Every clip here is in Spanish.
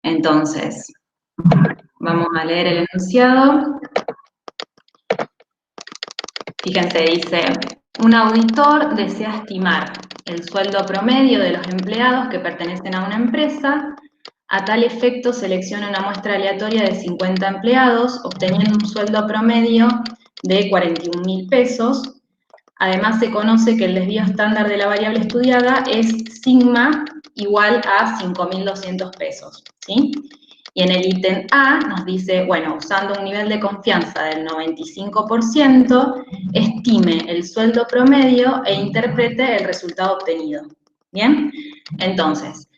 Entonces, vamos a leer el enunciado. Fíjense, dice, un auditor desea estimar el sueldo promedio de los empleados que pertenecen a una empresa. A tal efecto, selecciona una muestra aleatoria de 50 empleados, obteniendo un sueldo promedio de 41.000 pesos. Además, se conoce que el desvío estándar de la variable estudiada es sigma igual a 5.200 pesos, ¿sí? Y en el ítem A nos dice, bueno, usando un nivel de confianza del 95%, estime el sueldo promedio e interprete el resultado obtenido. ¿Bien? Entonces,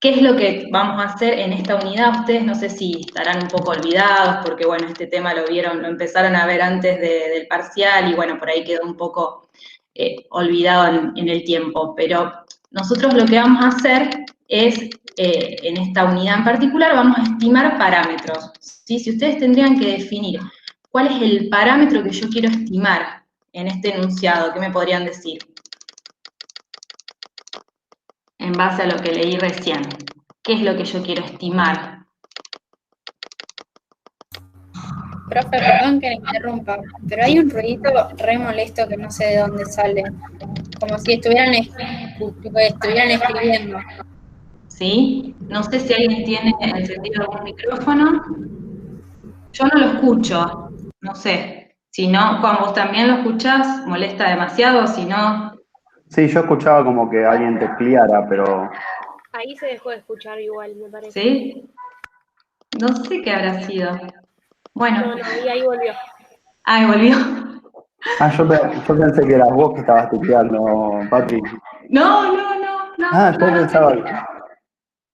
¿qué es lo que vamos a hacer en esta unidad? Ustedes no sé si estarán un poco olvidados, porque bueno, este tema lo vieron, lo empezaron a ver antes del parcial y bueno, por ahí quedó un poco olvidado en el tiempo, pero nosotros lo que vamos a hacer es, en esta unidad en particular, vamos a estimar parámetros, ¿sí? Si ustedes tendrían que definir cuál es el parámetro que yo quiero estimar en este enunciado, ¿qué me podrían decir? En base a lo que leí recién. ¿Qué es lo que yo quiero estimar? Profe, perdón que le interrumpa, pero hay un ruidito re molesto que no sé de dónde sale, como si estuvieran escribiendo. ¿Sí? No sé si alguien tiene encendido algún micrófono. Yo no lo escucho, no sé. Si no, Juan, vos también lo escuchás, molesta demasiado, si no, Sí, yo escuchaba como que alguien tecleara, pero Ahí se dejó de escuchar igual, me parece. ¿sí? No sé qué habrá sido. Bueno, No, y ahí volvió. ahí volvió. yo pensé que eras vos que estabas tecleando, Patri. No, Ah, yo pensaba que,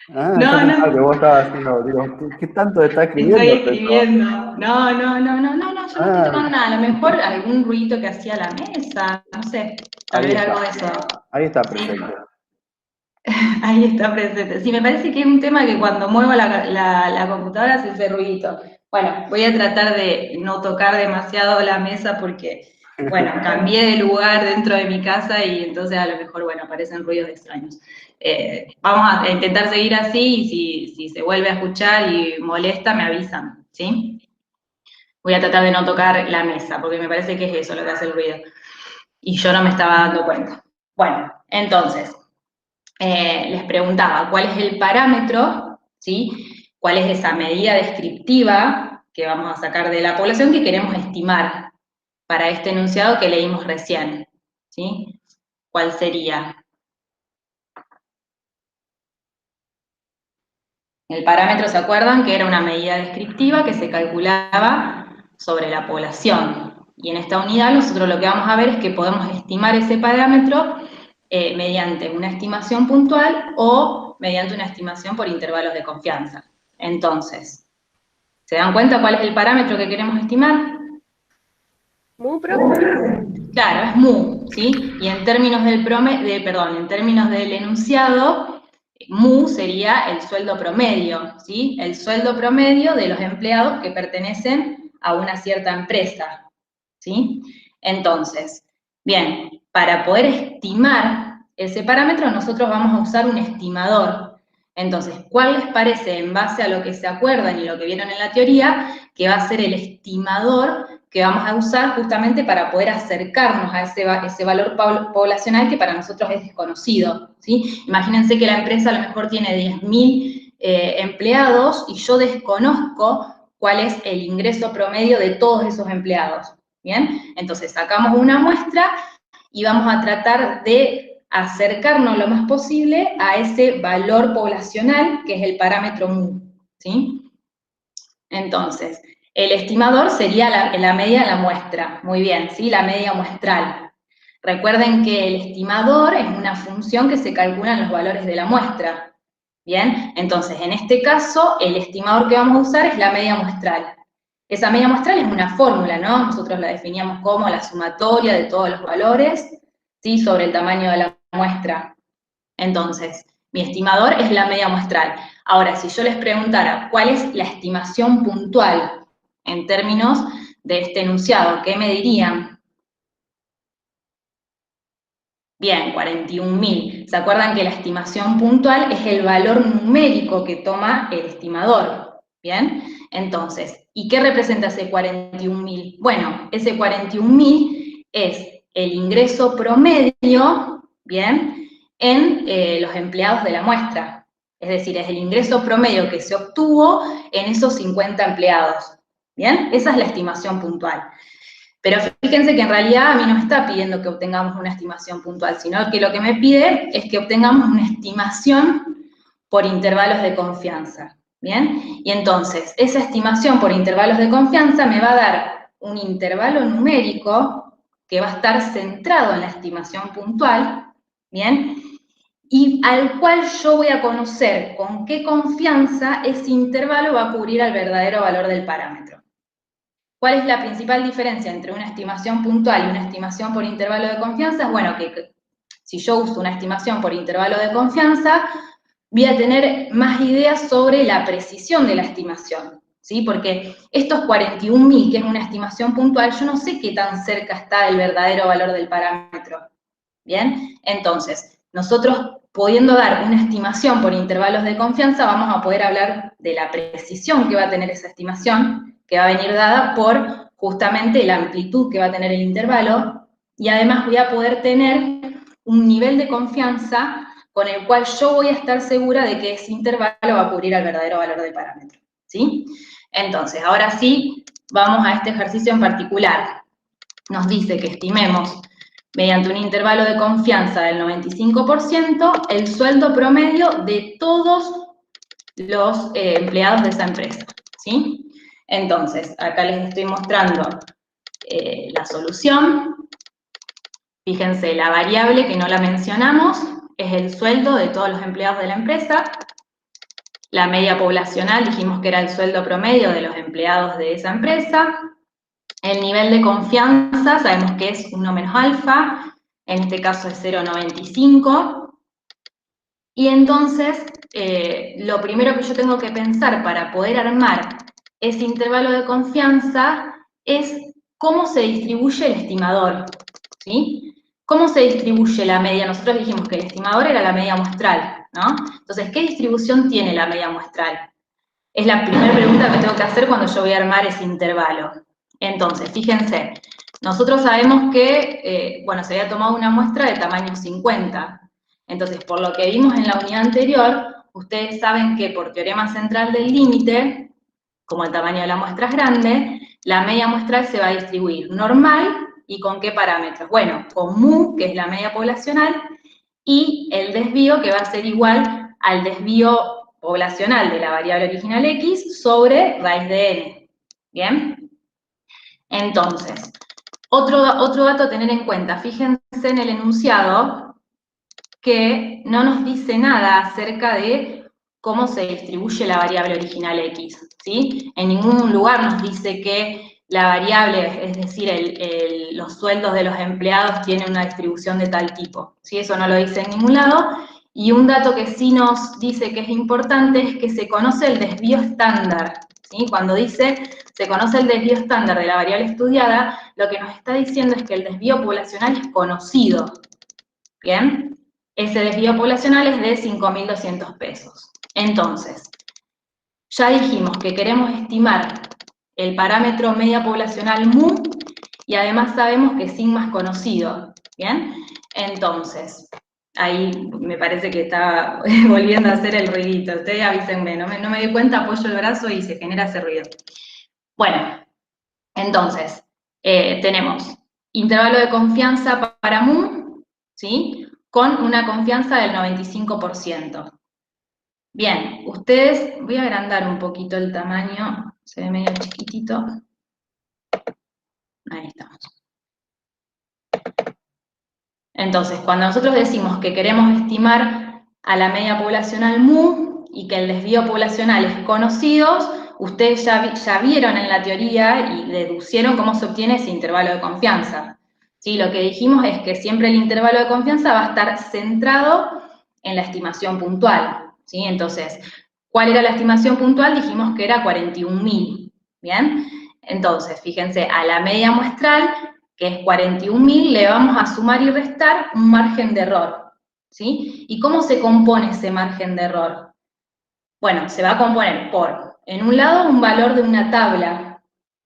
no, vos estabas haciendo, digo, ¿qué tanto está estoy escribiendo esto? escribiendo. No, yo no estoy Ah, tocando nada. A lo mejor algún ruidito que hacía la mesa, no sé, tal ahí vez está, algo de eso. ahí está Sí. presente. Ahí está presente. Sí, me parece que es un tema que cuando muevo la computadora se hace ruidito. Bueno, voy a tratar de no tocar demasiado la mesa porque, bueno, cambié de lugar dentro de mi casa y entonces a lo mejor, bueno, aparecen ruidos extraños. Vamos a intentar seguir así y si se vuelve a escuchar y molesta, me avisan, ¿sí? Voy a tratar de no tocar la mesa porque me parece que es eso lo que hace el ruido. Y yo no me estaba dando cuenta. Bueno, entonces, les preguntaba cuál es el parámetro, ¿sí? ¿Cuál es esa medida descriptiva que vamos a sacar de la población que queremos estimar para este enunciado que leímos recién, ¿sí? ¿Cuál sería? El parámetro, ¿se acuerdan? Que era una medida descriptiva que se calculaba sobre la población. Y en esta unidad nosotros lo que vamos a ver es que podemos estimar ese parámetro mediante una estimación puntual o mediante una estimación por intervalos de confianza. Entonces, ¿se dan cuenta cuál es el parámetro que queremos estimar? ¿Mu, profe? Claro, es mu, ¿sí? Y en términos en términos del enunciado, mu sería el sueldo promedio, ¿sí? El sueldo promedio de los empleados que pertenecen a una cierta empresa, ¿sí? Entonces, bien, para poder estimar ese parámetro, nosotros vamos a usar un estimador. Entonces, ¿cuál les parece, en base a lo que se acuerdan y lo que vieron en la teoría, que va a ser el estimador que vamos a usar justamente para poder acercarnos a ese valor poblacional que para nosotros es desconocido, ¿sí? Imagínense que la empresa a lo mejor tiene 10.000 empleados y yo desconozco cuál es el ingreso promedio de todos esos empleados, ¿bien? Entonces sacamos una muestra y vamos a tratar de acercarnos lo más posible a ese valor poblacional que es el parámetro mu, ¿sí? Entonces, el estimador sería la media de la muestra, muy bien, ¿sí? La media muestral. Recuerden que el estimador es una función que se calcula en los valores de la muestra, ¿bien? Entonces, en este caso, el estimador que vamos a usar es la media muestral. Esa media muestral es una fórmula, ¿no? Nosotros la definíamos como la sumatoria de todos los valores, ¿sí? Sobre el tamaño de la muestra. Entonces, mi estimador es la media muestral. Ahora, si yo les preguntara cuál es la estimación puntual en términos de este enunciado, ¿qué me dirían? Bien, 41.000. ¿Se acuerdan que la estimación puntual es el valor numérico que toma el estimador? Bien, entonces, ¿y qué representa ese 41.000? Bueno, ese 41.000 es el ingreso promedio, bien, en los empleados de la muestra. Es decir, es el ingreso promedio que se obtuvo en esos 50 empleados. Bien, esa es la estimación puntual. Pero fíjense que en realidad a mí no me está pidiendo que obtengamos una estimación puntual, sino que lo que me pide es que obtengamos una estimación por intervalos de confianza, ¿bien? Y entonces, esa estimación por intervalos de confianza me va a dar un intervalo numérico que va a estar centrado en la estimación puntual, ¿bien? Y al cual yo voy a conocer con qué confianza ese intervalo va a cubrir al verdadero valor del parámetro. ¿Cuál es la principal diferencia entre una estimación puntual y una estimación por intervalo de confianza? Bueno, que si yo uso una estimación por intervalo de confianza, voy a tener más ideas sobre la precisión de la estimación, ¿sí? Porque estos 41.000, que es una estimación puntual, yo no sé qué tan cerca está el verdadero valor del parámetro, ¿bien? Entonces, nosotros pudiendo dar una estimación por intervalos de confianza, vamos a poder hablar de la precisión que va a tener esa estimación, que va a venir dada por justamente la amplitud que va a tener el intervalo, y además voy a poder tener un nivel de confianza con el cual yo voy a estar segura de que ese intervalo va a cubrir al verdadero valor del parámetro, ¿sí? Entonces, ahora sí, vamos a este ejercicio en particular. Nos dice que estimemos mediante un intervalo de confianza del 95%, el sueldo promedio de todos los empleados de esa empresa, ¿sí? Entonces, acá les estoy mostrando la solución. Fíjense, la variable que no la mencionamos es el sueldo de todos los empleados de la empresa. La media poblacional dijimos que era el sueldo promedio de los empleados de esa empresa. El nivel de confianza sabemos que es 1 menos alfa, en este caso es 0,95. Y entonces, lo primero que yo tengo que pensar para poder armar ese intervalo de confianza es cómo se distribuye el estimador, ¿sí? ¿Cómo se distribuye la media? Nosotros dijimos que el estimador era la media muestral, ¿no? Entonces, ¿qué distribución tiene la media muestral? Es la primera pregunta que tengo que hacer cuando yo voy a armar ese intervalo. Entonces, fíjense, nosotros sabemos que, bueno, se había tomado una muestra de tamaño 50. Entonces, por lo que vimos en la unidad anterior, ustedes saben que por teorema central del límite, como el tamaño de la muestra es grande, la media muestral se va a distribuir normal, ¿y con qué parámetros? Bueno, con mu, que es la media poblacional, y el desvío, que va a ser igual al desvío poblacional de la variable original x sobre raíz de n. ¿Bien? Entonces, otro dato a tener en cuenta, fíjense en el enunciado que no nos dice nada acerca de cómo se distribuye la variable original x, ¿sí? En ningún lugar nos dice que la variable, es decir, los sueldos de los empleados tienen una distribución de tal tipo, ¿sí? Eso no lo dice en ningún lado. Y un dato que sí nos dice que es importante es que se conoce el desvío estándar, ¿sí? Cuando dice se conoce el desvío estándar de la variable estudiada, lo que nos está diciendo es que el desvío poblacional es conocido, ¿bien? Ese desvío poblacional es de 5.200 pesos. Entonces, ya dijimos que queremos estimar el parámetro media poblacional mu, y además sabemos que sigma es conocido, ¿bien? Entonces, ahí me parece que está volviendo a hacer el ruidito. Ustedes avísenme, no me di cuenta, apoyo el brazo y se genera ese ruido. Bueno, entonces, tenemos intervalo de confianza para mu, ¿sí? Con una confianza del 95%. Bien, ustedes, voy a agrandar un poquito el tamaño, se ve medio chiquitito. Ahí estamos. Entonces, cuando nosotros decimos que queremos estimar a la media poblacional mu y que el desvío poblacional es conocido, ustedes ya vieron en la teoría y deducieron cómo se obtiene ese intervalo de confianza. ¿Sí? Lo que dijimos es que siempre el intervalo de confianza va a estar centrado en la estimación puntual, ¿sí? Entonces, ¿cuál era la estimación puntual? Dijimos que era 41.000, ¿bien? Entonces, fíjense, a la media muestral que es 41.000, le vamos a sumar y restar un margen de error, ¿sí? ¿Y cómo se compone ese margen de error? Bueno, se va a componer por, en un lado, un valor de una tabla,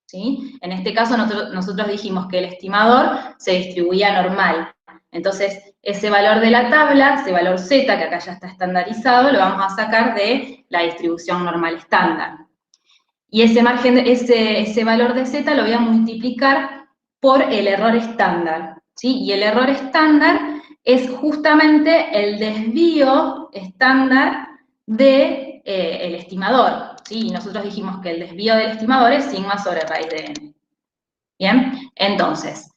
¿sí? En este caso nosotros dijimos que el estimador se distribuía normal. Entonces, ese valor de la tabla, ese valor Z, que acá ya está estandarizado, lo vamos a sacar de la distribución normal estándar. Y ese margen, ese valor de Z lo voy a multiplicar por el error estándar, ¿sí? Y el error estándar es justamente el desvío estándar de el estimador, ¿sí? Y nosotros dijimos que el desvío del estimador es sigma sobre raíz de n. ¿Bien? Entonces,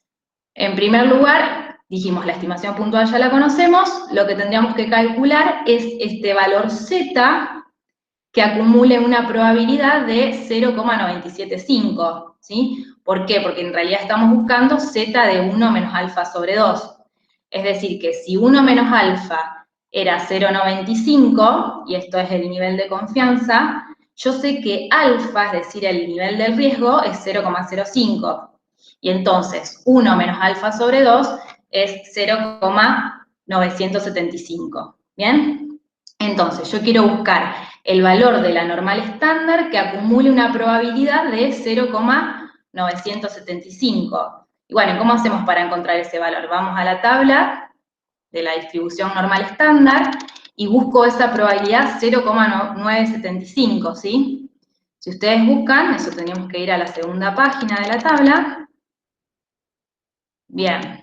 en primer lugar, dijimos la estimación puntual ya la conocemos, lo que tendríamos que calcular es este valor Z que acumule una probabilidad de 0,975, ¿sí? ¿Por qué? Porque en realidad estamos buscando Z de 1 menos alfa sobre 2. Es decir, que si 1 menos alfa era 0,95, y esto es el nivel de confianza, yo sé que alfa, es decir, el nivel del riesgo, es 0,05. Y entonces, 1 menos alfa sobre 2 es 0,975. ¿Bien? Entonces, yo quiero buscar el valor de la normal estándar que acumule una probabilidad de 0,975. Y bueno, ¿cómo hacemos para encontrar ese valor? Vamos a la tabla de la distribución normal estándar y busco esa probabilidad 0,975, ¿sí? Si ustedes buscan, eso teníamos que ir a la segunda página de la tabla. Bien.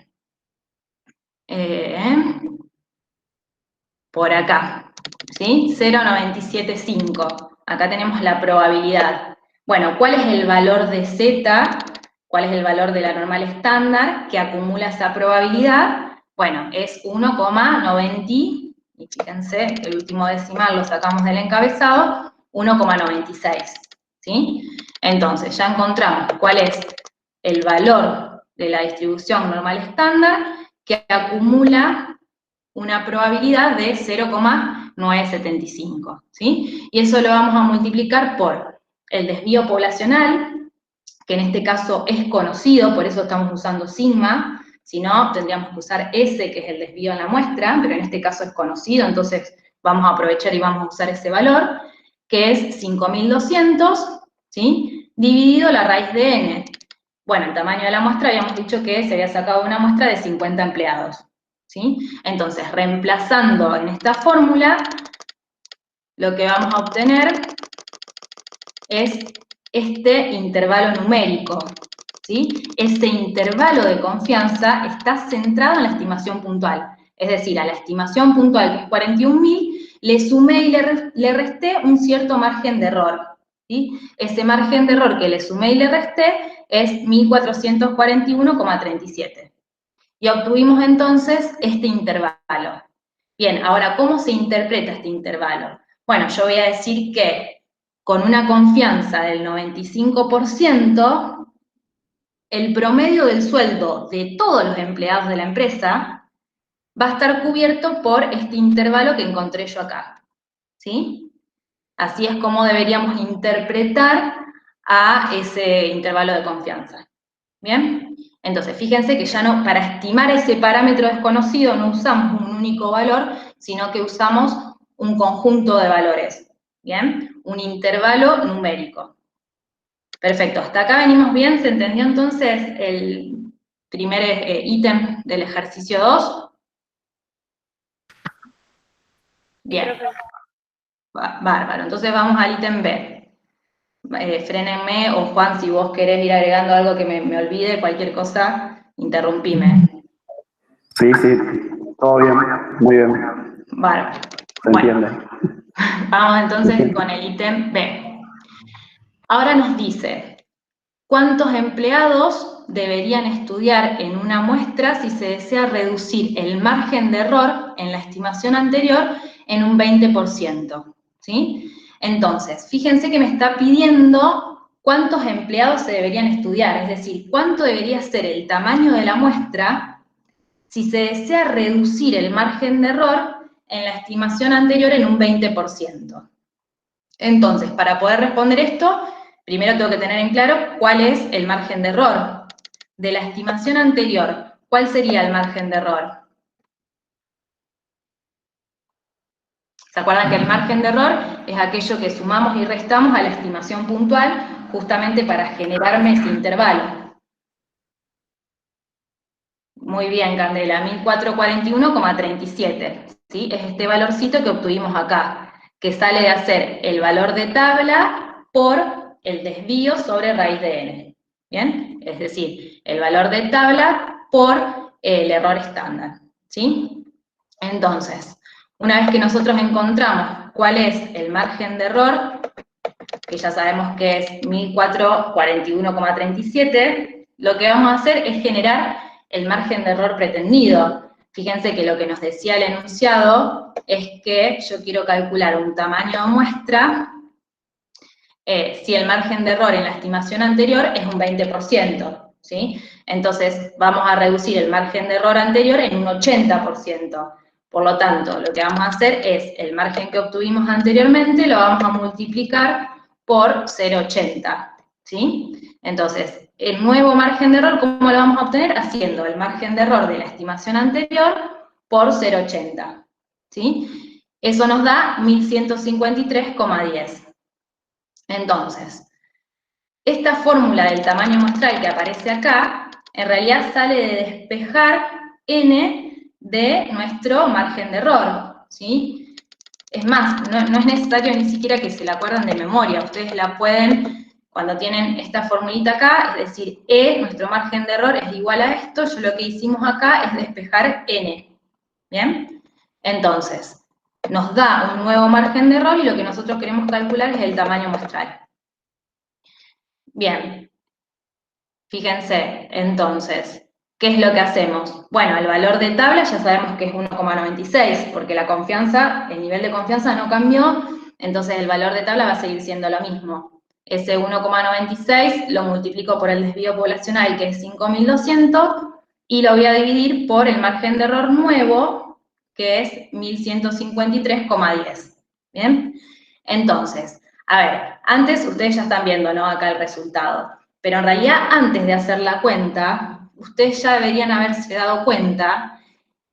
Por acá, ¿sí? 0,975. Acá tenemos la probabilidad. Bueno, ¿cuál es el valor de Z? ¿Cuál es el valor de la normal estándar que acumula esa probabilidad? Bueno, es 1,90, y fíjense, el último decimal lo sacamos del encabezado, 1,96, ¿sí? Entonces, ya encontramos cuál es el valor de la distribución normal estándar que acumula una probabilidad de 0,975, ¿sí? Y eso lo vamos a multiplicar por el desvío poblacional, que en este caso es conocido, por eso estamos usando sigma, si no, tendríamos que usar S, que es el desvío en la muestra, pero en este caso es conocido, entonces vamos a aprovechar y vamos a usar ese valor, que es 5200, ¿sí? Dividido la raíz de n. Bueno, el tamaño de la muestra habíamos dicho que se había sacado una muestra de 50 empleados, ¿sí? Entonces, reemplazando en esta fórmula, lo que vamos a obtener es este intervalo numérico, ¿sí? Ese intervalo de confianza está centrado en la estimación puntual. Es decir, a la estimación puntual, que es 41.000, le sumé y le resté un cierto margen de error, ¿sí? Ese margen de error que le sumé y le resté es 1.441,37. Y obtuvimos entonces este intervalo. Bien, ahora, ¿cómo se interpreta este intervalo? Bueno, yo voy a decir que con una confianza del 95%, el promedio del sueldo de todos los empleados de la empresa va a estar cubierto por este intervalo que encontré yo acá, ¿sí? Así es como deberíamos interpretar a ese intervalo de confianza. ¿Bien? Entonces, fíjense que ya no, para estimar ese parámetro desconocido no usamos un único valor, sino que usamos un conjunto de valores, ¿bien? Un intervalo numérico. Perfecto, hasta acá venimos bien, ¿se entendió entonces el primer ítem del ejercicio 2? Bien, bárbaro, entonces vamos al ítem B. Frénenme, o Juan, si vos querés ir agregando algo que me olvide, cualquier cosa, interrumpime. Sí, todo bien, muy bien. Bárbaro. Se entiende. Vamos entonces con el ítem B. Ahora nos dice, ¿cuántos empleados deberían estudiar en una muestra si se desea reducir el margen de error en la estimación anterior en un 20%? ¿Sí? Entonces, fíjense que me está pidiendo cuántos empleados se deberían estudiar, es decir, cuánto debería ser el tamaño de la muestra si se desea reducir el margen de error en la estimación anterior en un 20%. Entonces, para poder responder esto, primero tengo que tener en claro cuál es el margen de error de la estimación anterior, ¿cuál sería el margen de error? ¿Se acuerdan que el margen de error es aquello que sumamos y restamos a la estimación puntual justamente para generarme ese intervalo? Muy bien, Candela, 1441,37, ¿sí? Es este valorcito que obtuvimos acá, que sale de hacer el valor de tabla por el desvío sobre raíz de n, ¿bien? Es decir, el valor de tabla por el error estándar, ¿sí? Entonces, una vez que nosotros encontramos cuál es el margen de error, que ya sabemos que es 1441,37, lo que vamos a hacer es generar el margen de error pretendido. Fíjense que lo que nos decía el enunciado es que yo quiero calcular un tamaño de muestra si el margen de error en la estimación anterior es un 20%, ¿sí? Entonces, vamos a reducir el margen de error anterior en un 80%. Por lo tanto, lo que vamos a hacer es el margen que obtuvimos anteriormente lo vamos a multiplicar por 0,80, ¿sí? Entonces, el nuevo margen de error, ¿cómo lo vamos a obtener? Haciendo el margen de error de la estimación anterior por 0,80, ¿sí? Eso nos da 1153,10. Entonces, esta fórmula del tamaño muestral que aparece acá, en realidad sale de despejar n de nuestro margen de error, ¿sí? Es más, no es necesario ni siquiera que se la acuerden de memoria, ustedes la pueden, cuando tienen esta formulita acá, es decir, nuestro margen de error es igual a esto, yo lo que hicimos acá es despejar n, ¿bien? Entonces, nos da un nuevo margen de error y lo que nosotros queremos calcular es el tamaño muestral. Bien, fíjense, entonces, ¿qué es lo que hacemos? Bueno, el valor de tabla ya sabemos que es 1,96, porque la confianza, el nivel de confianza no cambió, entonces el valor de tabla va a seguir siendo lo mismo. Ese 1,96 lo multiplico por el desvío poblacional, que es 5.200, y lo voy a dividir por el margen de error nuevo, que es 1153,10. ¿Bien? Entonces, a ver, antes ustedes ya están viendo, ¿no? Acá el resultado. Pero en realidad, antes de hacer la cuenta, ustedes ya deberían haberse dado cuenta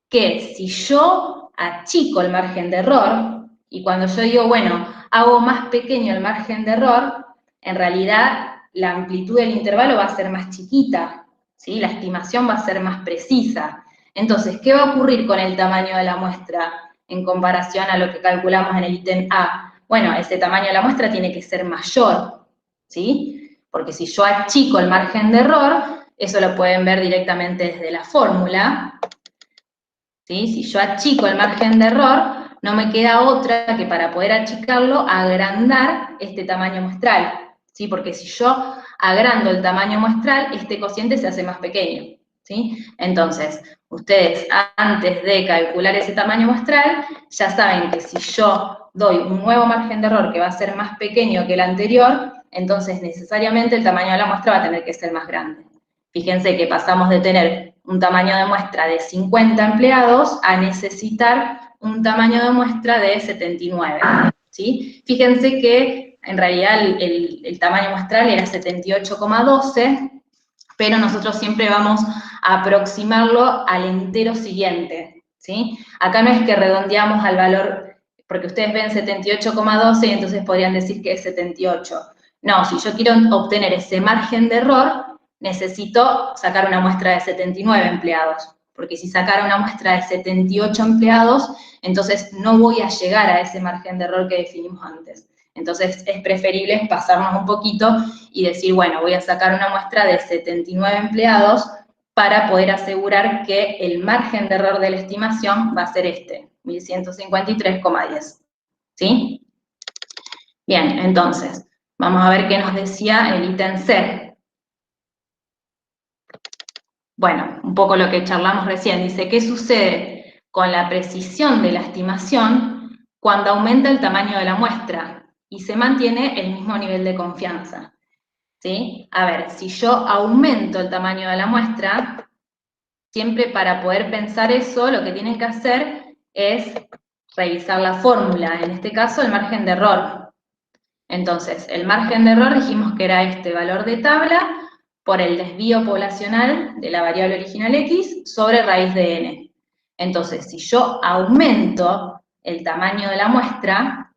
que si yo achico el margen de error, y cuando yo digo, bueno, hago más pequeño el margen de error, en realidad la amplitud del intervalo va a ser más chiquita, ¿sí? La estimación va a ser más precisa. Entonces, ¿qué va a ocurrir con el tamaño de la muestra en comparación a lo que calculamos en el ítem A? Bueno, ese tamaño de la muestra tiene que ser mayor, ¿sí? Porque si yo achico el margen de error, eso lo pueden ver directamente desde la fórmula, ¿sí? Si yo achico el margen de error, no me queda otra que para poder achicarlo, agrandar este tamaño muestral, ¿sí? Porque si yo agrando el tamaño muestral, este cociente se hace más pequeño, ¿sí? Entonces, ustedes antes de calcular ese tamaño muestral, ya saben que si yo doy un nuevo margen de error que va a ser más pequeño que el anterior, entonces necesariamente el tamaño de la muestra va a tener que ser más grande. Fíjense que pasamos de tener un tamaño de muestra de 50 empleados a necesitar un tamaño de muestra de 79, ¿sí? Fíjense que en realidad el tamaño muestral era 78,12, pero nosotros siempre vamos a aproximarlo al entero siguiente, ¿sí? Acá no es que redondeamos al valor, porque ustedes ven 78,12 y entonces podrían decir que es 78. No, si yo quiero obtener ese margen de error, necesito sacar una muestra de 79 empleados, porque si sacara una muestra de 78 empleados, entonces no voy a llegar a ese margen de error que definimos antes. Entonces es preferible pasarnos un poquito y decir, bueno, voy a sacar una muestra de 79 empleados para poder asegurar que el margen de error de la estimación va a ser este, 1153,10. ¿Sí? Bien, entonces, vamos a ver qué nos decía el ítem C. Bueno, un poco lo que charlamos recién, dice, ¿qué sucede con la precisión de la estimación cuando aumenta el tamaño de la muestra y se mantiene el mismo nivel de confianza? ¿Sí? A ver, si yo aumento el tamaño de la muestra, siempre para poder pensar eso, lo que tienen que hacer es revisar la fórmula, en este caso el margen de error. Entonces, el margen de error dijimos que era este valor de tabla por el desvío poblacional de la variable original x sobre raíz de n. Entonces, si yo aumento el tamaño de la muestra,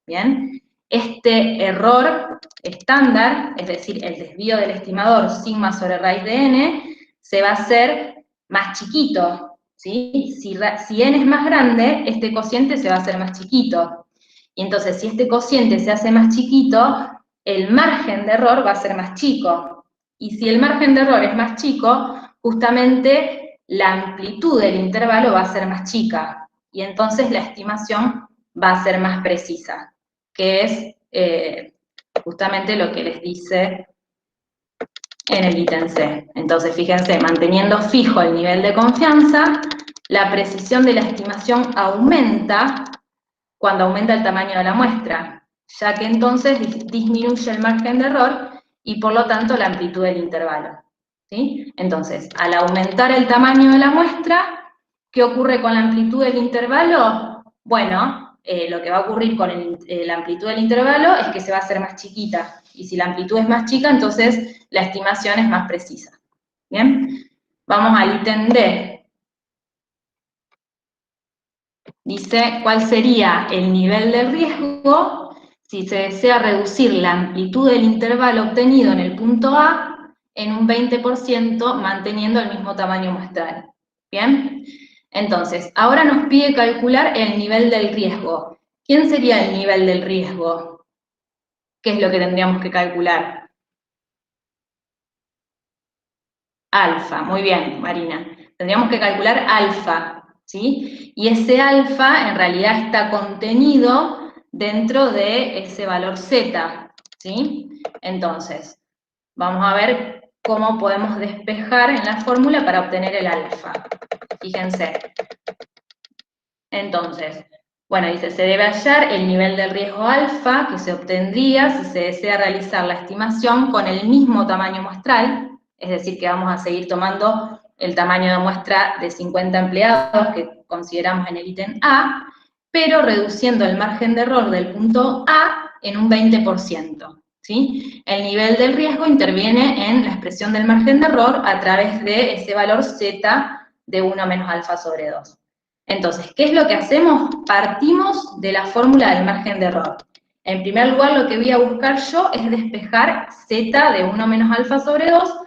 ¿bien? Este error estándar, es decir, el desvío del estimador sigma sobre raíz de n, se va a hacer más chiquito, ¿sí? Si n es más grande, este cociente se va a hacer más chiquito. Y entonces, si este cociente se hace más chiquito, el margen de error va a ser más chico. Y si el margen de error es más chico, justamente la amplitud del intervalo va a ser más chica. Y entonces la estimación va a ser más precisa, que es justamente lo que les dice en el ítem C. Entonces, fíjense, manteniendo fijo el nivel de confianza, la precisión de la estimación aumenta cuando aumenta el tamaño de la muestra, ya que entonces disminuye el margen de error y por lo tanto la amplitud del intervalo, ¿sí? Entonces, al aumentar el tamaño de la muestra, ¿qué ocurre con la amplitud del intervalo? Bueno, lo que va a ocurrir con la amplitud del intervalo es que se va a hacer más chiquita, y si la amplitud es más chica, entonces la estimación es más precisa. ¿Bien? Vamos al ítem D. Dice, ¿cuál sería el nivel de riesgo si se desea reducir la amplitud del intervalo obtenido en el punto A en un 20% manteniendo el mismo tamaño muestral? ¿Bien? Entonces, ahora nos pide calcular el nivel del riesgo. ¿Quién sería el nivel del riesgo? ¿Qué es lo que tendríamos que calcular? Alfa, muy bien, Marina. Tendríamos que calcular alfa, ¿sí? Y ese alfa en realidad está contenido dentro de ese valor z, ¿sí? Entonces, vamos a ver cómo podemos despejar en la fórmula para obtener el alfa. Fíjense. Entonces, bueno, dice, se debe hallar el nivel del riesgo alfa que se obtendría si se desea realizar la estimación con el mismo tamaño muestral, es decir, que vamos a seguir tomando el tamaño de muestra de 50 empleados que consideramos en el ítem A, pero reduciendo el margen de error del punto A en un 20%, ¿sí? El nivel del riesgo interviene en la expresión del margen de error a través de ese valor z de 1 menos alfa sobre 2. Entonces, ¿qué es lo que hacemos? Partimos de la fórmula del margen de error. En primer lugar, lo que voy a buscar yo es despejar z de 1 menos alfa sobre 2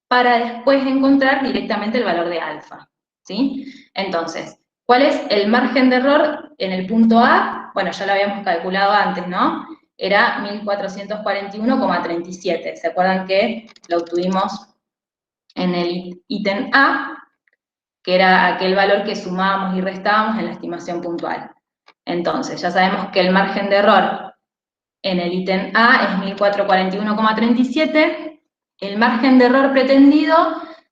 para después encontrar directamente el valor de alfa, ¿sí? Entonces, ¿cuál es el margen de error en el punto A? Bueno, ya lo habíamos calculado antes, ¿no? Era 1441,37. ¿Se acuerdan que lo obtuvimos en el ítem A? Que era aquel valor que sumábamos y restábamos en la estimación puntual. Entonces, ya sabemos que el margen de error en el ítem A es 1441,37. El margen de error pretendido,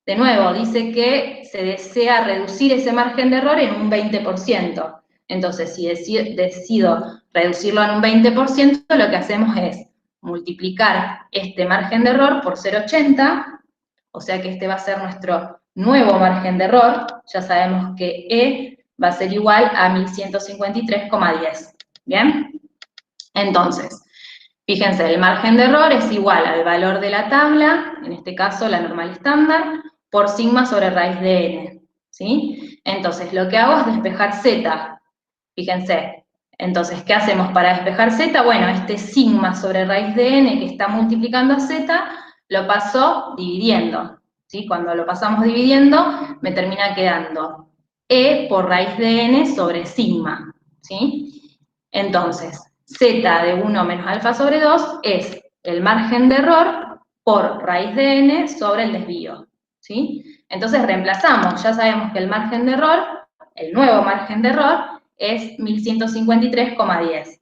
de nuevo, dice que se desea reducir ese margen de error en un 20%. Entonces, si decido reducirlo en un 20%, lo que hacemos es multiplicar este margen de error por 0,80, o sea que este va a ser nuestro nuevo margen de error. Ya sabemos que E va a ser igual a 1153,10. ¿Bien? Entonces, fíjense, el margen de error es igual al valor de la tabla, en este caso la normal estándar, por sigma sobre raíz de n, ¿sí? Entonces, lo que hago es despejar z. Fíjense, entonces, ¿qué hacemos para despejar z? Bueno, este sigma sobre raíz de n que está multiplicando a z, lo paso dividiendo, ¿sí? Cuando lo pasamos dividiendo, me termina quedando e por raíz de n sobre sigma, ¿sí? Entonces, z de 1 menos alfa sobre 2 es el margen de error por raíz de n sobre el desvío, ¿sí? Entonces reemplazamos, ya sabemos que el margen de error, el nuevo margen de error, es 1153,10.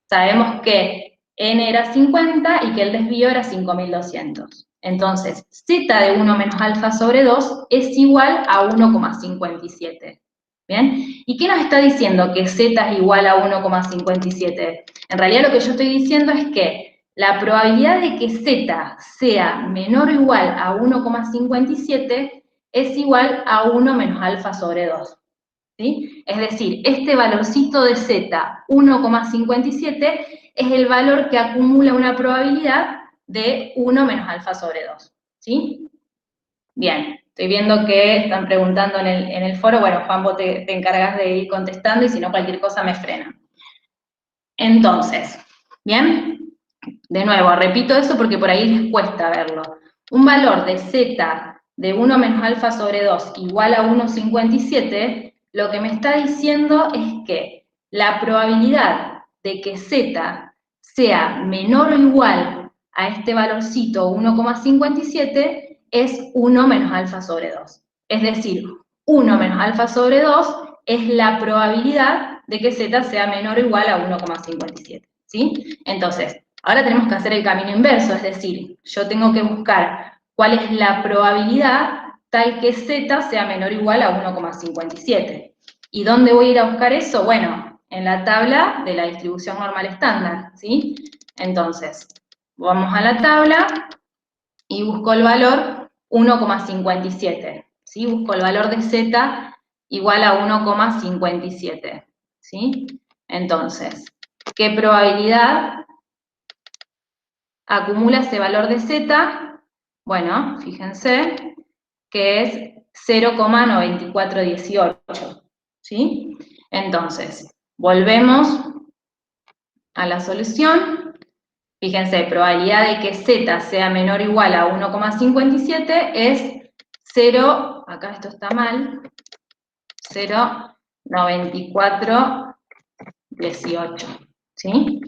Sabemos que n era 50 y que el desvío era 5200. Entonces, z de 1 menos alfa sobre 2 es igual a 1,57. ¿Bien? ¿Y qué nos está diciendo que z es igual a 1,57? En realidad lo que yo estoy diciendo es que la probabilidad de que z sea menor o igual a 1,57 es igual a 1 menos alfa sobre 2. ¿Sí? Es decir, este valorcito de z, 1,57, es el valor que acumula una probabilidad de 1 menos alfa sobre 2. ¿sí? Bien, estoy viendo que están preguntando en el foro. Bueno, Juan, vos te encargas de ir contestando y si no, cualquier cosa me frena. Entonces, ¿bien? De nuevo, repito eso porque por ahí les cuesta verlo. Un valor de z de 1 menos alfa sobre 2 igual a 1,57, lo que me está diciendo es que la probabilidad de que z sea menor o igual a este valorcito 1,57 es 1 menos alfa sobre 2. Es decir, 1 menos alfa sobre 2 es la probabilidad de que z sea menor o igual a 1,57, ¿sí? Entonces, ahora tenemos que hacer el camino inverso, es decir, yo tengo que buscar cuál es la probabilidad tal que z sea menor o igual a 1,57. ¿Y dónde voy a ir a buscar eso? Bueno, en la tabla de la distribución normal estándar, ¿sí? Entonces, vamos a la tabla y busco el valor 1,57, ¿sí? Busco el valor de z igual a 1,57, ¿sí? Entonces, ¿qué probabilidad acumula ese valor de z? Bueno, fíjense que es 0,9418, ¿sí? Entonces, volvemos a la solución. Fíjense, probabilidad de que z sea menor o igual a 1,57 es 0, acá esto está mal, 0,9418, ¿sí?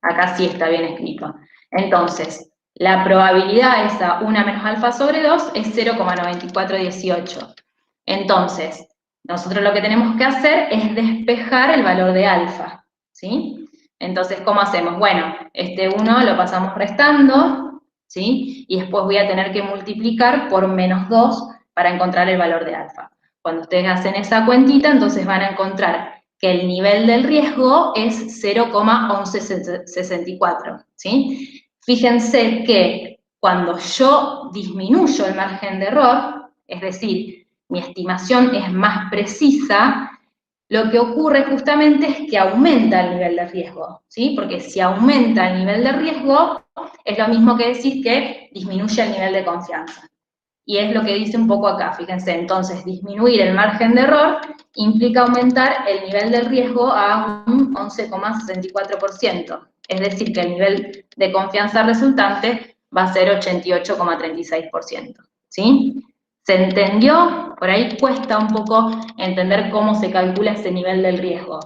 Acá sí está bien escrito. Entonces, la probabilidad esa 1 menos alfa sobre 2 es 0,9418. Entonces, nosotros lo que tenemos que hacer es despejar el valor de alfa, ¿sí? Entonces, ¿cómo hacemos? Bueno, este 1 lo pasamos restando, ¿sí? Y después voy a tener que multiplicar por menos 2 para encontrar el valor de alfa. Cuando ustedes hacen esa cuentita, entonces van a encontrar que el nivel del riesgo es 0,1164, ¿sí? Fíjense que cuando yo disminuyo el margen de error, es decir, mi estimación es más precisa, lo que ocurre justamente es que aumenta el nivel de riesgo, ¿sí? Porque si aumenta el nivel de riesgo, es lo mismo que decir que disminuye el nivel de confianza. Y es lo que dice un poco acá, fíjense, entonces disminuir el margen de error implica aumentar el nivel de riesgo a un 11,64%, es decir, que el nivel de confianza resultante va a ser 88,36%, ¿sí? ¿Se entendió? Por ahí cuesta un poco entender cómo se calcula ese nivel del riesgo.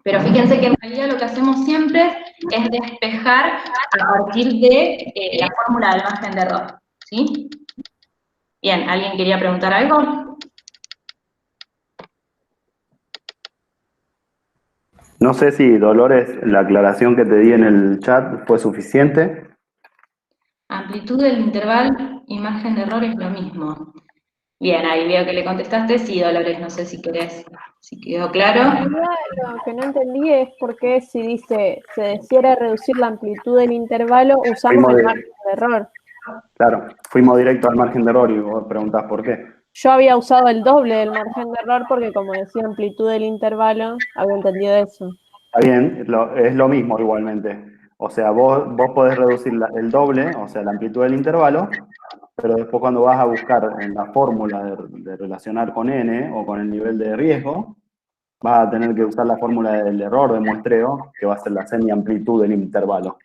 Pero fíjense que en realidad lo que hacemos siempre es despejar a partir de la fórmula del margen de error, ¿sí? Bien, ¿alguien quería preguntar algo? No sé si, Dolores, la aclaración que te di en el chat fue suficiente. Amplitud del intervalo y margen de error es lo mismo. Bien, ahí veo que le contestaste. Sí, Dolores, no sé si querés, si quedó claro. En realidad, lo que no entendí es por qué si dice se decide reducir la amplitud del intervalo, usamos el margen de error. Claro, fuimos directo al margen de error y vos preguntás por qué. Yo había usado el doble del margen de error porque como decía amplitud del intervalo, había entendido eso. Está bien, es lo mismo igualmente. O sea, vos podés reducir el doble, o sea, la amplitud del intervalo, pero después cuando vas a buscar en la fórmula de relacionar con n o con el nivel de riesgo, vas a tener que usar la fórmula del error de muestreo, que va a ser la semi-amplitud del intervalo.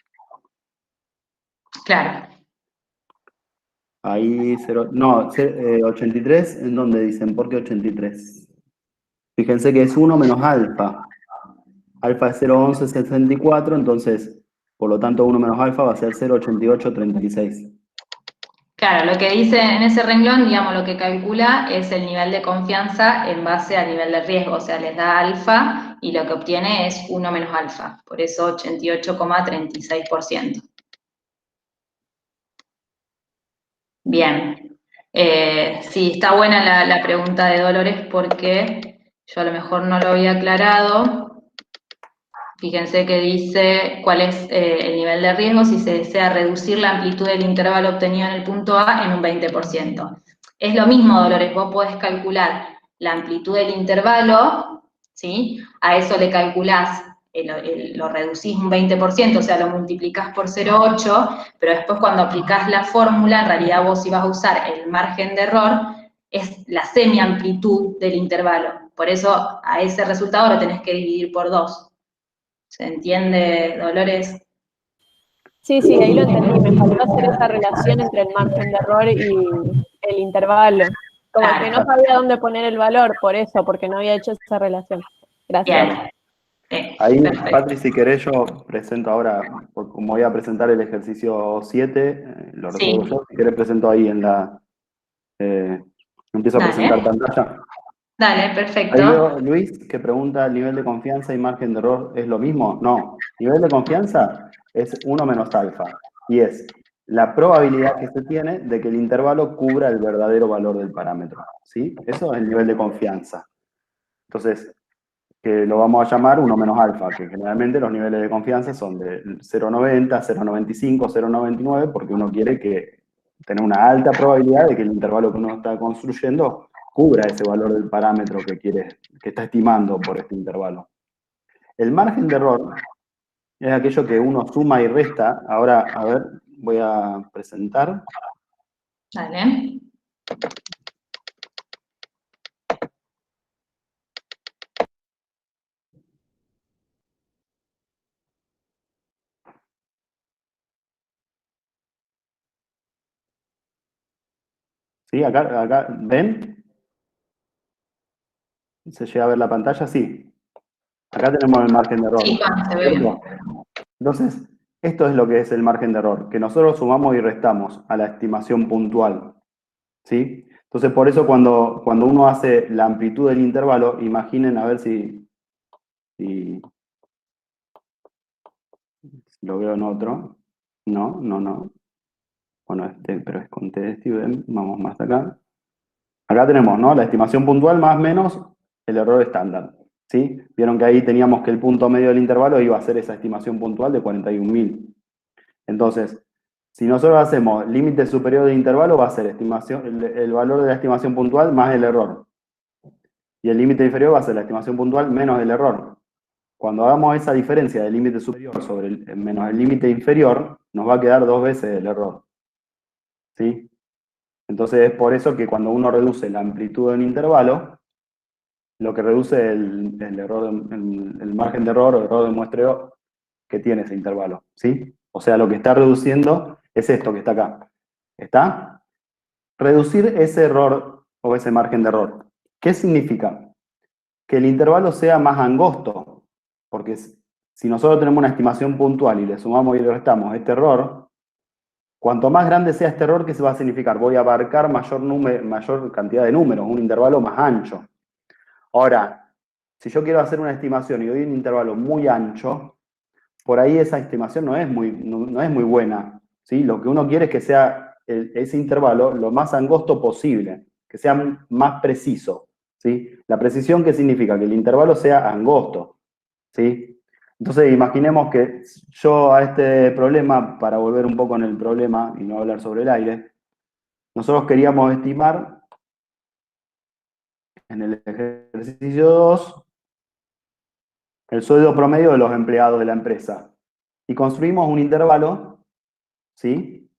Claro. Ahí, 83, ¿en dónde dicen? ¿Por qué 83? Fíjense que es 1 menos alfa. Alfa es 0,1164, entonces, por lo tanto, 1 menos alfa va a ser 0,8836. Claro, lo que dice en ese renglón, digamos, lo que calcula es el nivel de confianza en base al nivel de riesgo, o sea, les da alfa y lo que obtiene es 1 menos alfa, por eso 88,36%. Bien, sí, está buena la pregunta de Dolores porque yo a lo mejor no lo había aclarado. Fíjense que dice cuál es el nivel de riesgo si se desea reducir la amplitud del intervalo obtenido en el punto A en un 20%. Es lo mismo, Dolores, vos podés calcular la amplitud del intervalo, ¿sí? A eso le calculás lo reducís un 20%, o sea, lo multiplicás por 0,8, pero después cuando aplicás la fórmula, en realidad vos ibas a usar el margen de error, es la semiamplitud del intervalo. Por eso a ese resultado lo tenés que dividir por 2. ¿Se entiende, Dolores? Sí, sí, ahí lo entendí. Me faltó hacer esa relación entre el margen de error y el intervalo. Como que no sabía dónde poner el valor, por eso, porque no había hecho esa relación. Gracias. Bien. Ahí, Perfecto. Patri, si querés, yo presento ahora, como voy a presentar el ejercicio 7, lo resuelvo yo, si querés presento ahí en la... empiezo a presentar pantalla. Dale, perfecto. Ahí veo Luis que pregunta, ¿nivel de confianza y margen de error es lo mismo? No, nivel de confianza es 1 menos alfa, y es la probabilidad que se tiene de que el intervalo cubra el verdadero valor del parámetro, ¿sí? Eso es el nivel de confianza. Entonces, que lo vamos a llamar 1 menos alfa, que generalmente los niveles de confianza son de 0,90, 0,95, 0,99, porque uno quiere tener una alta probabilidad de que el intervalo que uno está construyendo cubra ese valor del parámetro que está estimando por este intervalo. El margen de error es aquello que uno suma y resta. Ahora, a ver, voy a presentar. Dale. ¿Sí? Acá, ¿ven? ¿Se llega a ver la pantalla? Sí. Acá tenemos el margen de error. Sí, se ve bien. Entonces, esto es lo que es el margen de error, que nosotros sumamos y restamos a la estimación puntual, ¿sí? Entonces, por eso cuando uno hace la amplitud del intervalo, imaginen a ver si lo veo en otro. No. Bueno, pero es con tstudent, vamos más acá. Acá tenemos, ¿no? La estimación puntual más menos el error estándar, ¿sí? Vieron que ahí teníamos que el punto medio del intervalo iba a ser esa estimación puntual de 41.000. Entonces, si nosotros hacemos límite superior del intervalo, va a ser el valor de la estimación puntual más el error. Y el límite inferior va a ser la estimación puntual menos el error. Cuando hagamos esa diferencia del límite superior sobre menos el límite inferior, nos va a quedar 2 veces el error, ¿sí? Entonces es por eso que cuando uno reduce la amplitud de un intervalo, lo que reduce el error, el margen de error o error de muestreo que tiene ese intervalo, ¿sí? O sea, lo que está reduciendo es esto que está acá. ¿Está? Reducir ese error o ese margen de error. ¿Qué significa? Que el intervalo sea más angosto, porque si nosotros tenemos una estimación puntual y le sumamos y le restamos este error, cuanto más grande sea este error, ¿qué se va a significar? Voy a abarcar mayor cantidad de números, un intervalo más ancho. Ahora, si yo quiero hacer una estimación y doy un intervalo muy ancho, por ahí esa estimación no es muy buena, ¿sí? Lo que uno quiere es que sea ese intervalo lo más angosto posible, que sea más preciso, ¿sí? La precisión, ¿qué significa? Que el intervalo sea angosto, ¿sí? Entonces, imaginemos que yo a este problema, para volver un poco en el problema y no hablar sobre el aire, nosotros queríamos estimar en el ejercicio 2 el sueldo promedio de los empleados de la empresa. Y construimos un intervalo, ¿sí?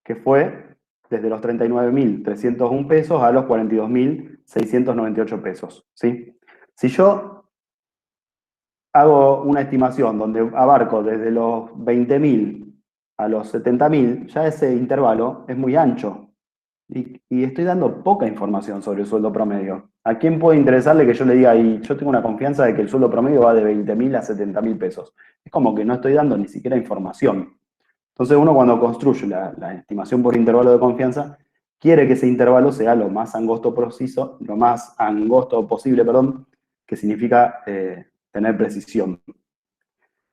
Que fue desde los 39.301 pesos a los 42.698 pesos, ¿sí? Si yo hago una estimación donde abarco desde los 20.000 a los 70.000, ya ese intervalo es muy ancho. Y estoy dando poca información sobre el sueldo promedio. ¿A quién puede interesarle que yo le diga, y yo tengo una confianza de que el sueldo promedio va de 20.000 a 70.000 pesos? Es como que no estoy dando ni siquiera información. Entonces uno cuando construye la estimación por intervalo de confianza, quiere que ese intervalo sea lo más angosto posible, que significa tener precisión.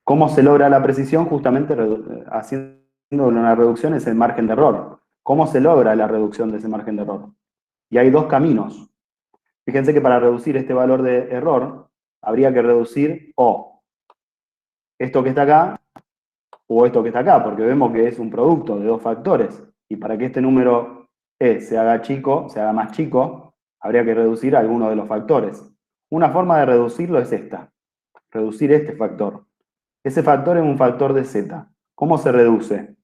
¿Cómo se logra la precisión? Justamente haciendo una reducción es el margen de error. ¿Cómo se logra la reducción de ese margen de error? Y hay dos caminos. Fíjense que para reducir este valor de error, habría que reducir o esto que está acá o esto que está acá, porque vemos que es un producto de dos factores. Y para que este número E se haga más chico, habría que reducir alguno de los factores. Una forma de reducirlo es esta. reducir este factor. Ese factor es un factor de Z. ¿Cómo se reduce?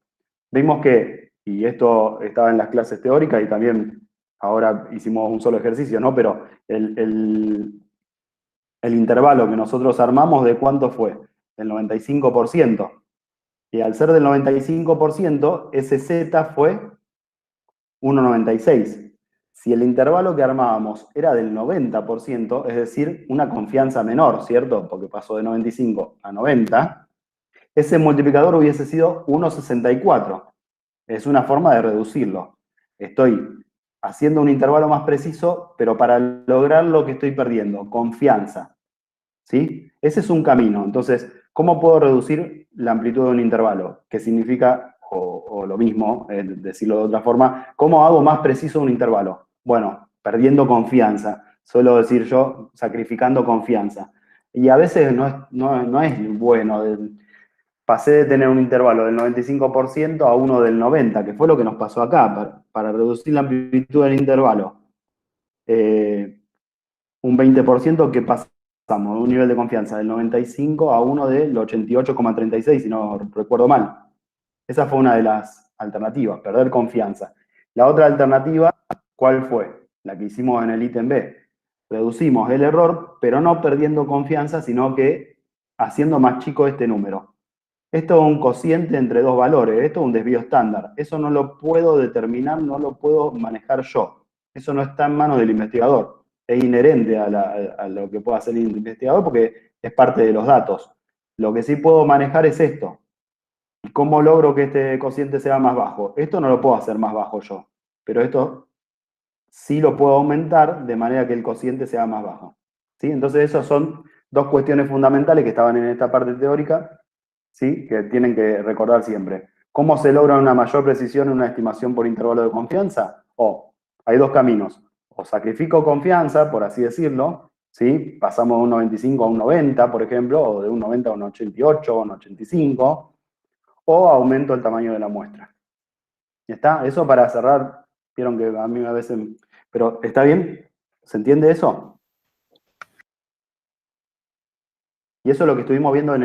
Vimos que, y esto estaba en las clases teóricas y también ahora hicimos un solo ejercicio, ¿no? Pero el intervalo que nosotros armamos, ¿de cuánto fue? Del 95%. Y al ser del 95%, ese Z fue 1,96. Si el intervalo que armábamos era del 90%, es decir, una confianza menor, ¿cierto? Porque pasó de 95 a 90, ese multiplicador hubiese sido 1,64. Es una forma de reducirlo. Estoy haciendo un intervalo más preciso, pero para lograr lo que estoy perdiendo, confianza. ¿Sí? Ese es un camino. Entonces, ¿cómo puedo reducir la amplitud de un intervalo? ¿Qué significa, o lo mismo, decirlo de otra forma, cómo hago más preciso un intervalo? Bueno, perdiendo confianza. Suelo decir yo, sacrificando confianza. Y a veces no es bueno. Pasé de tener un intervalo del 95% a uno del 90%, que fue lo que nos pasó acá, para reducir la amplitud del intervalo. Un 20% que pasamos de un nivel de confianza del 95 a uno del 88,36, si no recuerdo mal. Esa fue una de las alternativas, perder confianza. La otra alternativa, ¿cuál fue? La que hicimos en el ítem B. Reducimos el error, pero no perdiendo confianza, sino que haciendo más chico este número. Esto es un cociente entre dos valores, esto es un desvío estándar. Eso no lo puedo determinar, no lo puedo manejar yo. Eso no está en manos del investigador. Es inherente a lo que pueda hacer el investigador porque es parte de los datos. Lo que sí puedo manejar es esto. ¿Cómo logro que este cociente sea más bajo? Esto no lo puedo hacer más bajo yo, pero esto sí lo puedo aumentar de manera que el cociente sea más bajo. ¿Sí? Entonces esas son dos cuestiones fundamentales que estaban en esta parte teórica, ¿sí? Que tienen que recordar siempre. ¿Cómo se logra una mayor precisión en una estimación por intervalo de confianza? Hay dos caminos. O sacrifico confianza, por así decirlo, ¿sí? Pasamos de un 95 a un 90, por ejemplo, o de un 90 a un 88 o un 85, o aumento el tamaño de la muestra. ¿Ya está? Eso para cerrar, vieron que a mí a veces... Pero, ¿está bien? ¿Se entiende eso? Y eso es lo que estuvimos viendo en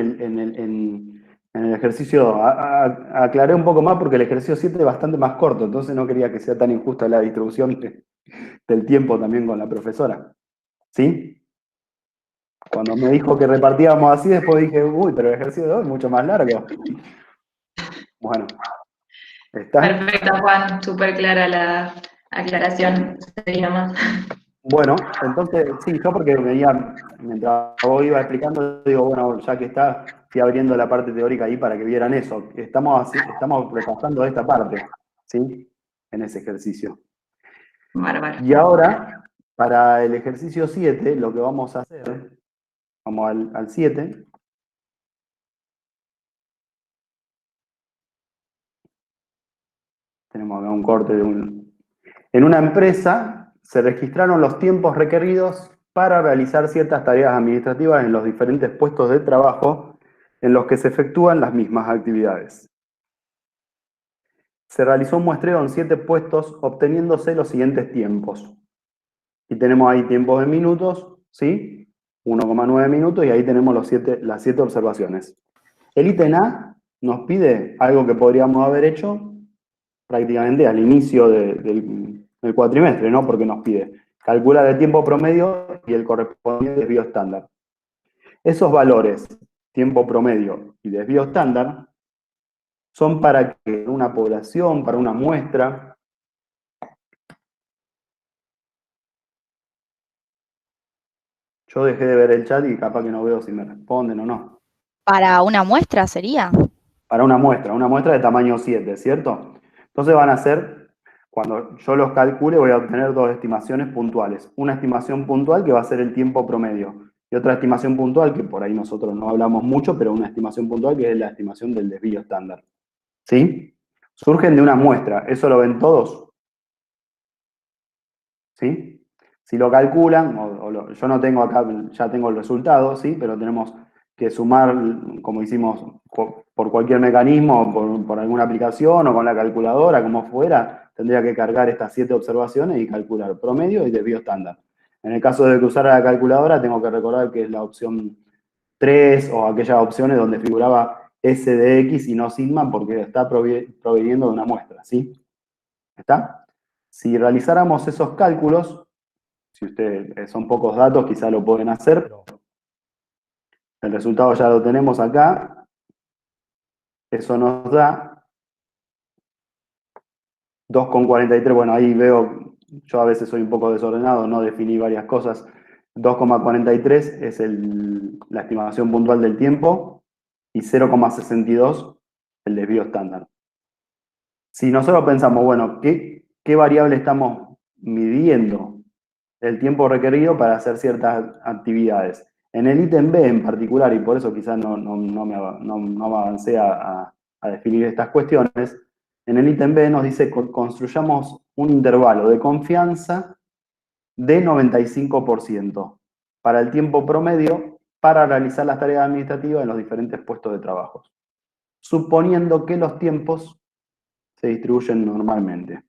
el ejercicio. Aclaré un poco más porque el ejercicio 7 es bastante más corto, entonces no quería que sea tan injusta la distribución del tiempo también con la profesora. ¿Sí? Cuando me dijo que repartíamos así, después dije, uy, pero el ejercicio de hoy es mucho más largo. Bueno. ¿Está? Perfecto, Juan, súper clara la aclaración, sería más. Bueno, entonces, sí, yo porque veía, mientras vos iba explicando, digo, bueno, ya que está, fui abriendo la parte teórica ahí para que vieran eso. Estamos repasando esta parte, ¿sí? En ese ejercicio. Bárbaro. Y ahora, para el ejercicio 7, lo que vamos a hacer, vamos al 7. Tenemos acá un corte de un... En una empresa se registraron los tiempos requeridos para realizar ciertas tareas administrativas en los diferentes puestos de trabajo en los que se efectúan las mismas actividades. Se realizó un muestreo en 7 puestos obteniéndose los siguientes tiempos. Y tenemos ahí tiempos en minutos, ¿sí? 1,9 minutos y ahí tenemos las 7 observaciones. El ítem A nos pide algo que podríamos haber hecho prácticamente al inicio del cuatrimestre, ¿no? Porque nos pide calcular el tiempo promedio y el correspondiente desvío estándar. Esos valores, tiempo promedio y desvío estándar, son para que una población, para una muestra. Yo dejé de ver el chat y capaz que no veo si me responden o no. ¿Para una muestra sería? Para una muestra de tamaño 7, ¿cierto? Entonces van a ser, cuando yo los calcule, voy a obtener dos estimaciones puntuales. Una estimación puntual que va a ser el tiempo promedio. Y otra estimación puntual, que por ahí nosotros no hablamos mucho, pero una estimación puntual que es la estimación del desvío estándar. ¿Sí? Surgen de una muestra. ¿Eso lo ven todos? ¿Sí? Si lo calculan, yo no tengo acá, ya tengo el resultado, ¿sí? Pero tenemos que sumar, como hicimos por cualquier mecanismo, por alguna aplicación o con la calculadora, como fuera, tendría que cargar estas 7 observaciones y calcular promedio y desvío estándar. En el caso de que usara la calculadora, tengo que recordar que es la opción 3 o aquellas opciones donde figuraba S de X y no sigma porque está proveniendo de una muestra, ¿sí? ¿Está? Si realizáramos esos cálculos, si ustedes son pocos datos, quizá lo pueden hacer, pero el resultado ya lo tenemos acá. Eso nos da 2,43. Bueno, ahí veo, yo a veces soy un poco desordenado, no definí varias cosas. 2,43 es la estimación puntual del tiempo y 0,62 el desvío estándar. Si nosotros pensamos, bueno, ¿qué variable estamos midiendo? El tiempo requerido para hacer ciertas actividades. En el ítem B en particular, y por eso quizás no me avancé a definir estas cuestiones, en el ítem B nos dice que construyamos un intervalo de confianza de 95% para el tiempo promedio para realizar las tareas administrativas en los diferentes puestos de trabajo, suponiendo que los tiempos se distribuyen normalmente.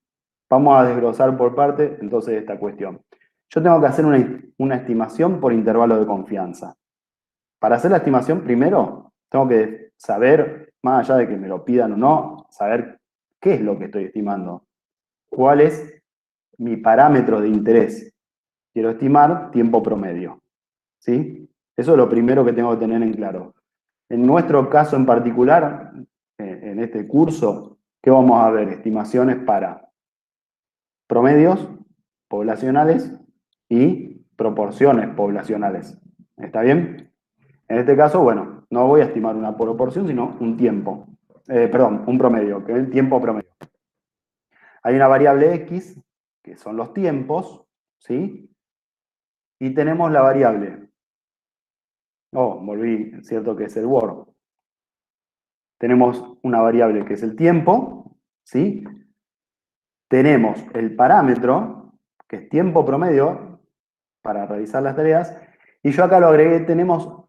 Vamos a desglosar por parte entonces esta cuestión. Yo tengo que hacer una estimación por intervalo de confianza. Para hacer la estimación, primero, tengo que saber, más allá de que me lo pidan o no, saber qué es lo que estoy estimando. ¿Cuál es mi parámetro de interés? Quiero estimar tiempo promedio. ¿Sí? Eso es lo primero que tengo que tener en claro. En nuestro caso en particular, en este curso, ¿qué vamos a ver? Estimaciones para promedios poblacionales y proporciones poblacionales. ¿Está bien? En este caso, bueno, no voy a estimar una proporción, sino un tiempo. Un promedio, que es el tiempo promedio. Hay una variable X, que son los tiempos, ¿sí? Y tenemos la variable. Volví, cierto que es el Word. Tenemos una variable que es el tiempo, ¿sí? Tenemos el parámetro, que es tiempo promedio, para realizar las tareas, y yo acá lo agregué, tenemos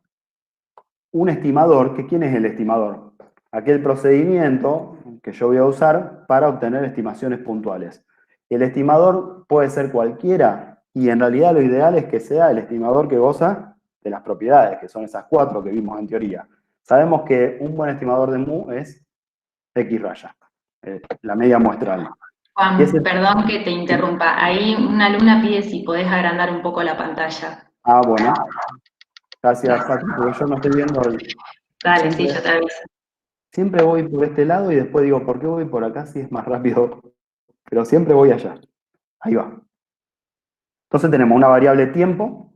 un estimador, que ¿quién es el estimador? Aquel procedimiento que yo voy a usar para obtener estimaciones puntuales. El estimador puede ser cualquiera, y en realidad lo ideal es que sea el estimador que goza de las propiedades, que son esas 4 que vimos en teoría. Sabemos que un buen estimador de mu es X raya, la media muestral. Juan, perdón que te interrumpa. Ahí una alumna pide si podés agrandar un poco la pantalla. Ah, bueno. Gracias, Pati, porque yo no estoy viendo el... Dale, sí, yo te aviso. Siempre voy por este lado y después digo, ¿por qué voy por acá si es más rápido? Pero siempre voy allá. Ahí va. Entonces tenemos una variable tiempo,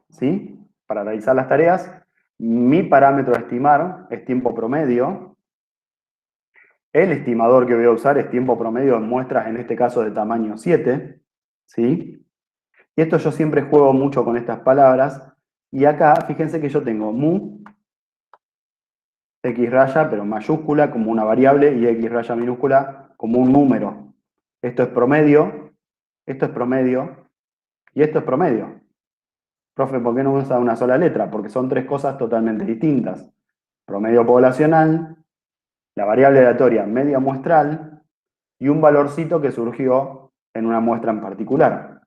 ¿sí? Para realizar las tareas. Mi parámetro a estimar es tiempo promedio. El estimador que voy a usar es tiempo promedio en muestras, en este caso de tamaño 7, ¿sí? Y esto yo siempre juego mucho con estas palabras. Y acá, fíjense que yo tengo mu, X raya, pero mayúscula como una variable, y X raya minúscula como un número. Esto es promedio, y esto es promedio. Profe, ¿por qué no usa una sola letra? Porque son 3 cosas totalmente distintas. Promedio poblacional, la variable aleatoria media muestral, y un valorcito que surgió en una muestra en particular.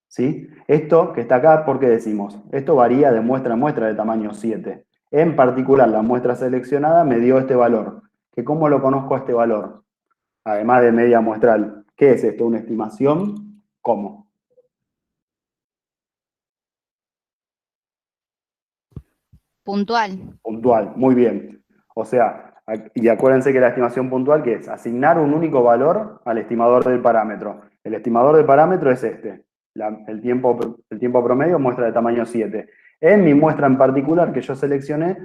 ¿Sí? Esto que está acá, ¿por qué decimos? Esto varía de muestra a muestra de tamaño 7. En particular, la muestra seleccionada me dio este valor. ¿Que cómo lo conozco a este valor? Además de media muestral. ¿Qué es esto? ¿Una estimación? ¿Cómo? Puntual. Puntual, muy bien. O sea, y acuérdense que la estimación puntual, ¿qué es? Asignar un único valor al estimador del parámetro. El estimador del parámetro es este. El tiempo promedio muestra de tamaño 7. En mi muestra en particular que yo seleccioné,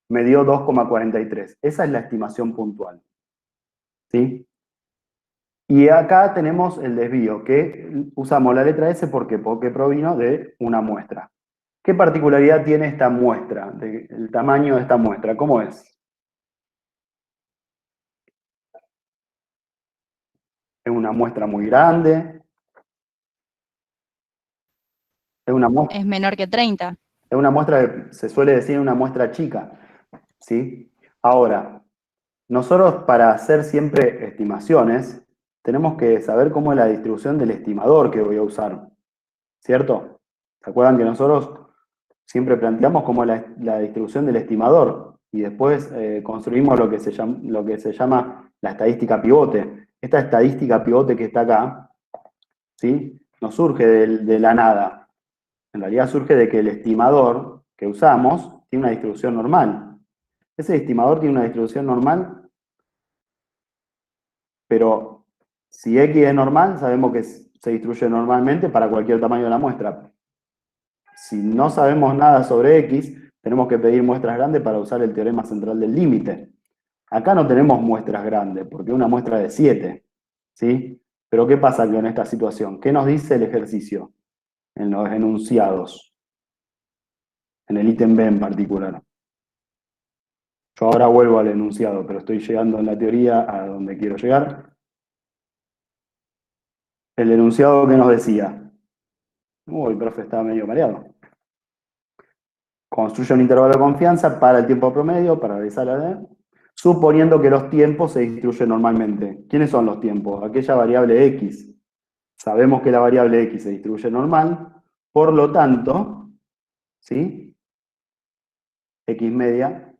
me dio 2,43. Esa es la estimación puntual. ¿Sí? Y acá tenemos el desvío, que usamos la letra S porque provino de una muestra. ¿Qué particularidad tiene esta muestra? El tamaño de esta muestra, ¿cómo es? ¿Es una muestra muy grande? Es menor que 30. Es una muestra que se suele decir una muestra chica, ¿sí? Ahora, nosotros para hacer siempre estimaciones, tenemos que saber cómo es la distribución del estimador que voy a usar, ¿cierto? ¿Se acuerdan que nosotros siempre planteamos como la distribución del estimador y después construimos lo que se llama la estadística pivote. Esta estadística pivote que está acá, ¿sí? No surge de la nada. En realidad surge de que el estimador que usamos tiene una distribución normal. Ese estimador tiene una distribución normal, pero si X es normal, sabemos que se distribuye normalmente para cualquier tamaño de la muestra. Si no sabemos nada sobre X, tenemos que pedir muestras grandes para usar el teorema central del límite. Acá no tenemos muestras grandes, porque es una muestra de 7, ¿sí? Pero ¿qué pasa con esta situación? ¿Qué nos dice el ejercicio en los enunciados? En el ítem B en particular. Yo ahora vuelvo al enunciado, pero estoy llegando en la teoría a donde quiero llegar. El enunciado que nos decía. Uy, el profe estaba medio mareado. Construye un intervalo de confianza para el tiempo promedio, para realizar la D, suponiendo que los tiempos se distribuyen normalmente. ¿Quiénes son los tiempos? Aquella variable X. Sabemos que la variable X se distribuye normal, por lo tanto, ¿sí? X media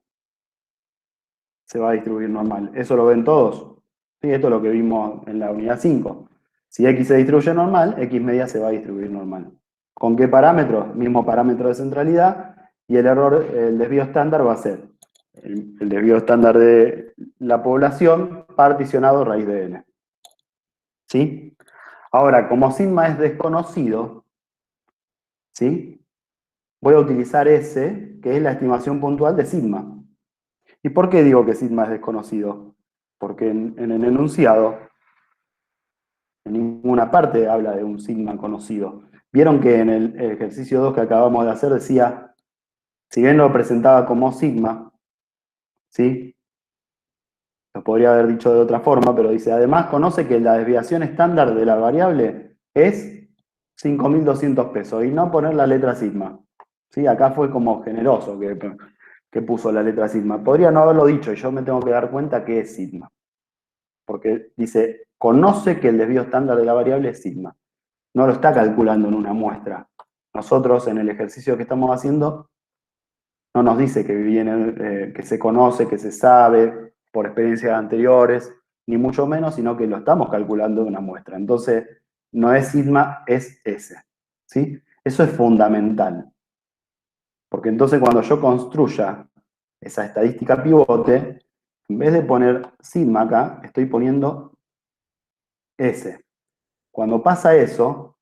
se va a distribuir normal. ¿Eso lo ven todos? Sí, esto es lo que vimos en la unidad 5. Si X se distribuye normal, X media se va a distribuir normal. ¿Con qué parámetro? Mismo parámetro de centralidad, y el error, el desvío estándar va a ser el desvío estándar de la población particionado raíz de n. ¿Sí? Ahora, como sigma es desconocido, ¿sí? Voy a utilizar S, que es la estimación puntual de sigma. ¿Y por qué digo que sigma es desconocido? Porque en el enunciado, en ninguna parte habla de un sigma conocido. Vieron que en el ejercicio 2 que acabamos de hacer decía, si bien lo presentaba como sigma, ¿sí? Lo podría haber dicho de otra forma, pero dice, además conoce que la desviación estándar de la variable es 5.200 pesos, y no poner la letra sigma. ¿Sí? Acá fue como generoso que puso la letra sigma. Podría no haberlo dicho, y yo me tengo que dar cuenta que es sigma. Porque dice, conoce que el desvío estándar de la variable es sigma. No lo está calculando en una muestra. Nosotros, en el ejercicio que estamos haciendo, no nos dice que viene, que se conoce, que se sabe por experiencias anteriores, ni mucho menos, sino que lo estamos calculando en una muestra. Entonces, no es sigma, es S. ¿Sí? Eso es fundamental. Porque entonces cuando yo construya esa estadística pivote, en vez de poner sigma acá, estoy poniendo S. Cuando pasa eso,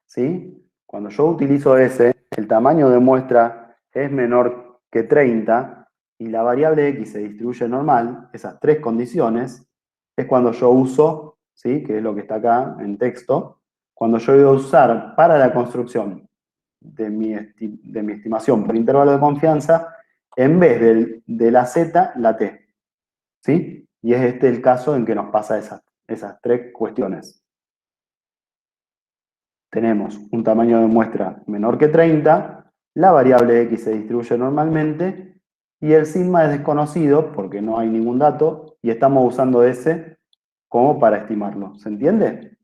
¿sí? Cuando yo utilizo S, el tamaño de muestra es menor que 30 y la variable X se distribuye normal, esas tres condiciones, es cuando yo uso, ¿sí? Que es lo que está acá en texto, cuando yo voy a usar para la construcción de mi estimación por intervalo de confianza, en vez de la Z, la T. ¿Sí? Y es este el caso en que nos pasa esas tres cuestiones. Tenemos un tamaño de muestra menor que 30, la variable X se distribuye normalmente, y el sigma es desconocido porque no hay ningún dato, y estamos usando S como para estimarlo. ¿Se entiende?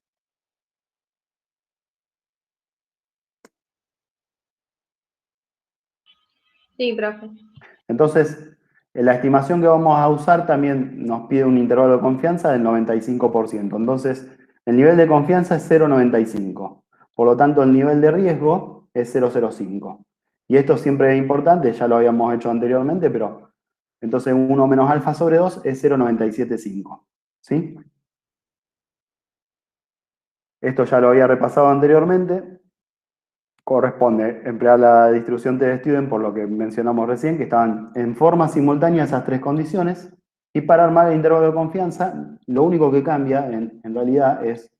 Sí, profe. Entonces, la estimación que vamos a usar también nos pide un intervalo de confianza del 95%. Entonces, el nivel de confianza es 0,95. Por lo tanto, el nivel de riesgo es 0,05. Y esto siempre es importante, ya lo habíamos hecho anteriormente, pero entonces 1 menos alfa sobre 2 es 0,975. ¿Sí? Esto ya lo había repasado anteriormente. Corresponde emplear la distribución T-Student por lo que mencionamos recién, que estaban en forma simultánea esas tres condiciones, y para armar el intervalo de confianza, lo único que cambia en realidad es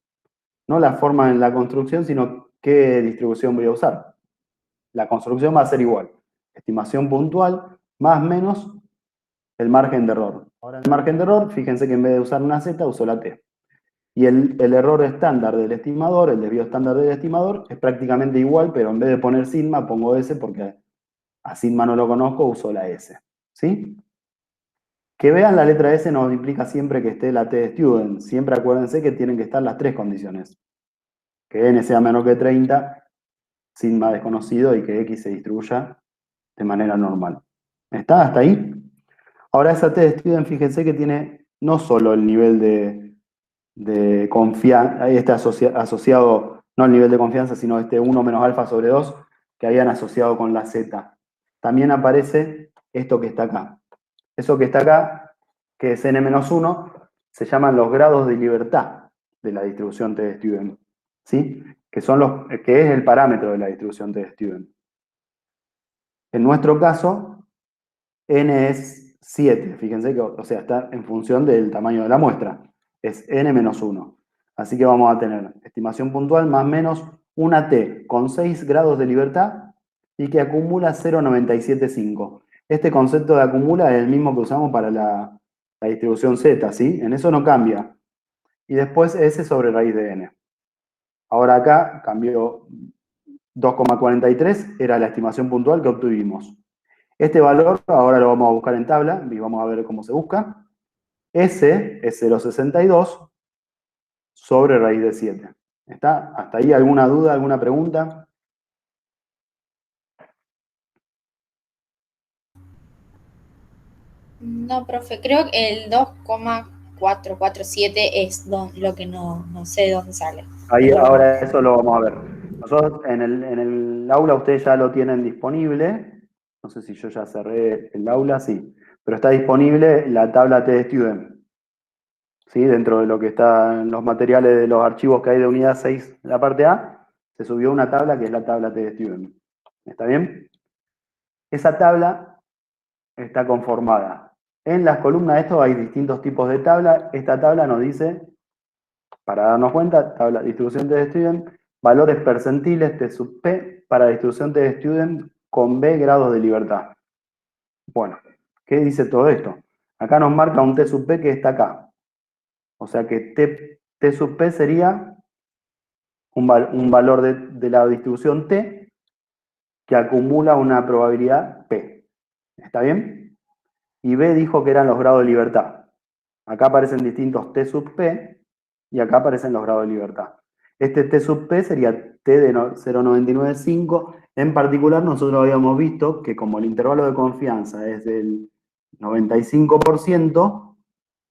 no la forma en la construcción, sino qué distribución voy a usar. La construcción va a ser igual, estimación puntual más menos el margen de error. Ahora en el margen de error, fíjense que en vez de usar una Z, uso la T. Y el error estándar del estimador, el desvío estándar del estimador, es prácticamente igual, pero en vez de poner sigma, pongo S porque a sigma no lo conozco, uso la S. ¿Sí? Que vean la letra S no implica siempre que esté la T-Student. Siempre acuérdense que tienen que estar las tres condiciones. Que N sea menor que 30, sigma desconocido, y que X se distribuya de manera normal. ¿Está hasta ahí? Ahora esa T de Student, fíjense que tiene no solo el nivel de confianza, ahí está asociado, no el nivel de confianza, sino este 1 menos alfa sobre 2 que habían asociado con la Z. También aparece esto que está acá. Eso que está acá, que es n menos 1, se llaman los grados de libertad de la distribución T de Student, ¿sí? Que es el parámetro de la distribución T de Student. En nuestro caso, n es 7, fíjense que, o sea, está en función del tamaño de la muestra, es n menos 1. Así que vamos a tener estimación puntual más o menos una T con 6 grados de libertad y que acumula 0,975. Este concepto de acumula es el mismo que usamos para la distribución Z, ¿sí? En eso no cambia. Y después S sobre raíz de n. Ahora acá cambió 2,43, era la estimación puntual que obtuvimos. Este valor ahora lo vamos a buscar en tabla y vamos a ver cómo se busca. S es 0,62 sobre raíz de 7. ¿Está? ¿Hasta ahí alguna duda, alguna pregunta? No, profe, creo que el 2,447 es lo que no sé de dónde sale. Ahí ahora eso lo vamos a ver. Nosotros en el aula ustedes ya lo tienen disponible. No sé si yo ya cerré el aula, sí. Pero está disponible la tabla T de Student. ¿Sí? Dentro de lo que está en los materiales de los archivos que hay de unidad 6 en la parte A, se subió una tabla que es la tabla T de Student. ¿Está bien? Esa tabla está conformada. En las columnas de esto hay distintos tipos de tabla. Esta tabla nos dice, para darnos cuenta, tabla distribución T de Student, valores percentiles T sub P para distribución T de Student con B grados de libertad. Bueno, ¿qué dice todo esto? Acá nos marca un T sub P que está acá. O sea que T sub P sería un valor de la distribución T que acumula una probabilidad P. ¿Está bien? Y B dijo que eran los grados de libertad. Acá aparecen distintos T sub P y acá aparecen los grados de libertad. Este T sub P sería T de 0,995. En particular, nosotros habíamos visto que como el intervalo de confianza es del 95%,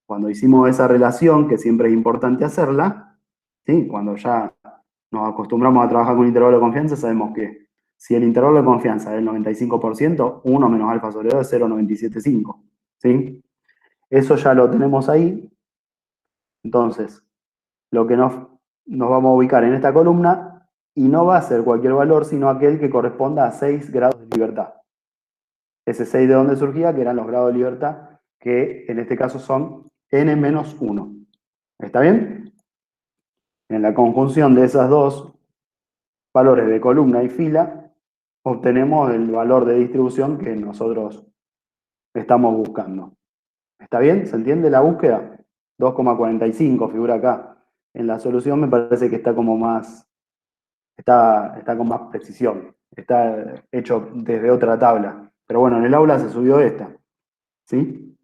cuando hicimos esa relación, que siempre es importante hacerla, ¿sí? Cuando ya nos acostumbramos a trabajar con intervalo de confianza, sabemos que si el intervalo de confianza es del 95%, 1 menos alfa sobre 2 es 0,975. ¿Sí? Eso ya lo tenemos ahí. Entonces, lo que nos vamos a ubicar en esta columna, y no va a ser cualquier valor, sino aquel que corresponda a 6 grados de libertad. Ese 6 de donde surgía, que eran los grados de libertad, que en este caso son n menos 1. ¿Está bien? En la conjunción de esas dos valores de columna y fila, obtenemos el valor de distribución que nosotros estamos buscando. ¿Está bien? ¿Se entiende la búsqueda? 2,45 figura acá. En la solución me parece que está como más, está con más precisión. Está hecho desde otra tabla. Pero bueno, en el aula se subió esta. ¿Sí?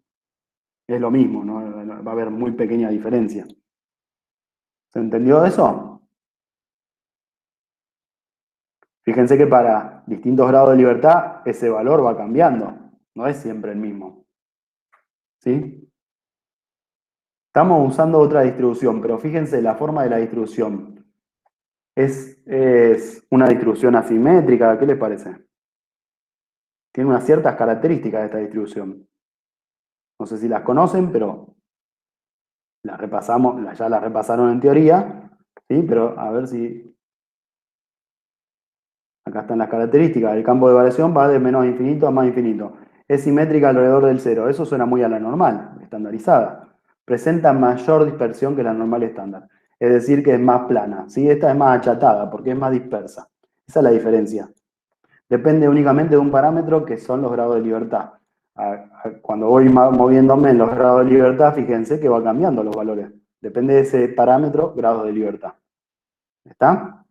Es lo mismo, ¿no? Va a haber muy pequeña diferencia. ¿Se entendió eso? Fíjense que para distintos grados de libertad ese valor va cambiando. No es siempre el mismo. ¿Sí? Estamos usando otra distribución, pero fíjense la forma de la distribución. Es una distribución asimétrica, ¿qué les parece? Tiene unas ciertas características esta distribución. No sé si las conocen, pero las repasamos, ya las repasaron en teoría, ¿sí? Pero a ver si... Acá están las características. El campo de variación va de menos infinito a más infinito. Es simétrica alrededor del cero. Eso suena muy a la normal, estandarizada. Presenta mayor dispersión que la normal estándar. Es decir, que es más plana. ¿Sí? Esta es más achatada porque es más dispersa. Esa es la diferencia. Depende únicamente de un parámetro que son los grados de libertad. Cuando voy moviéndome en los grados de libertad, fíjense que va cambiando los valores. Depende de ese parámetro, grados de libertad. ¿Está?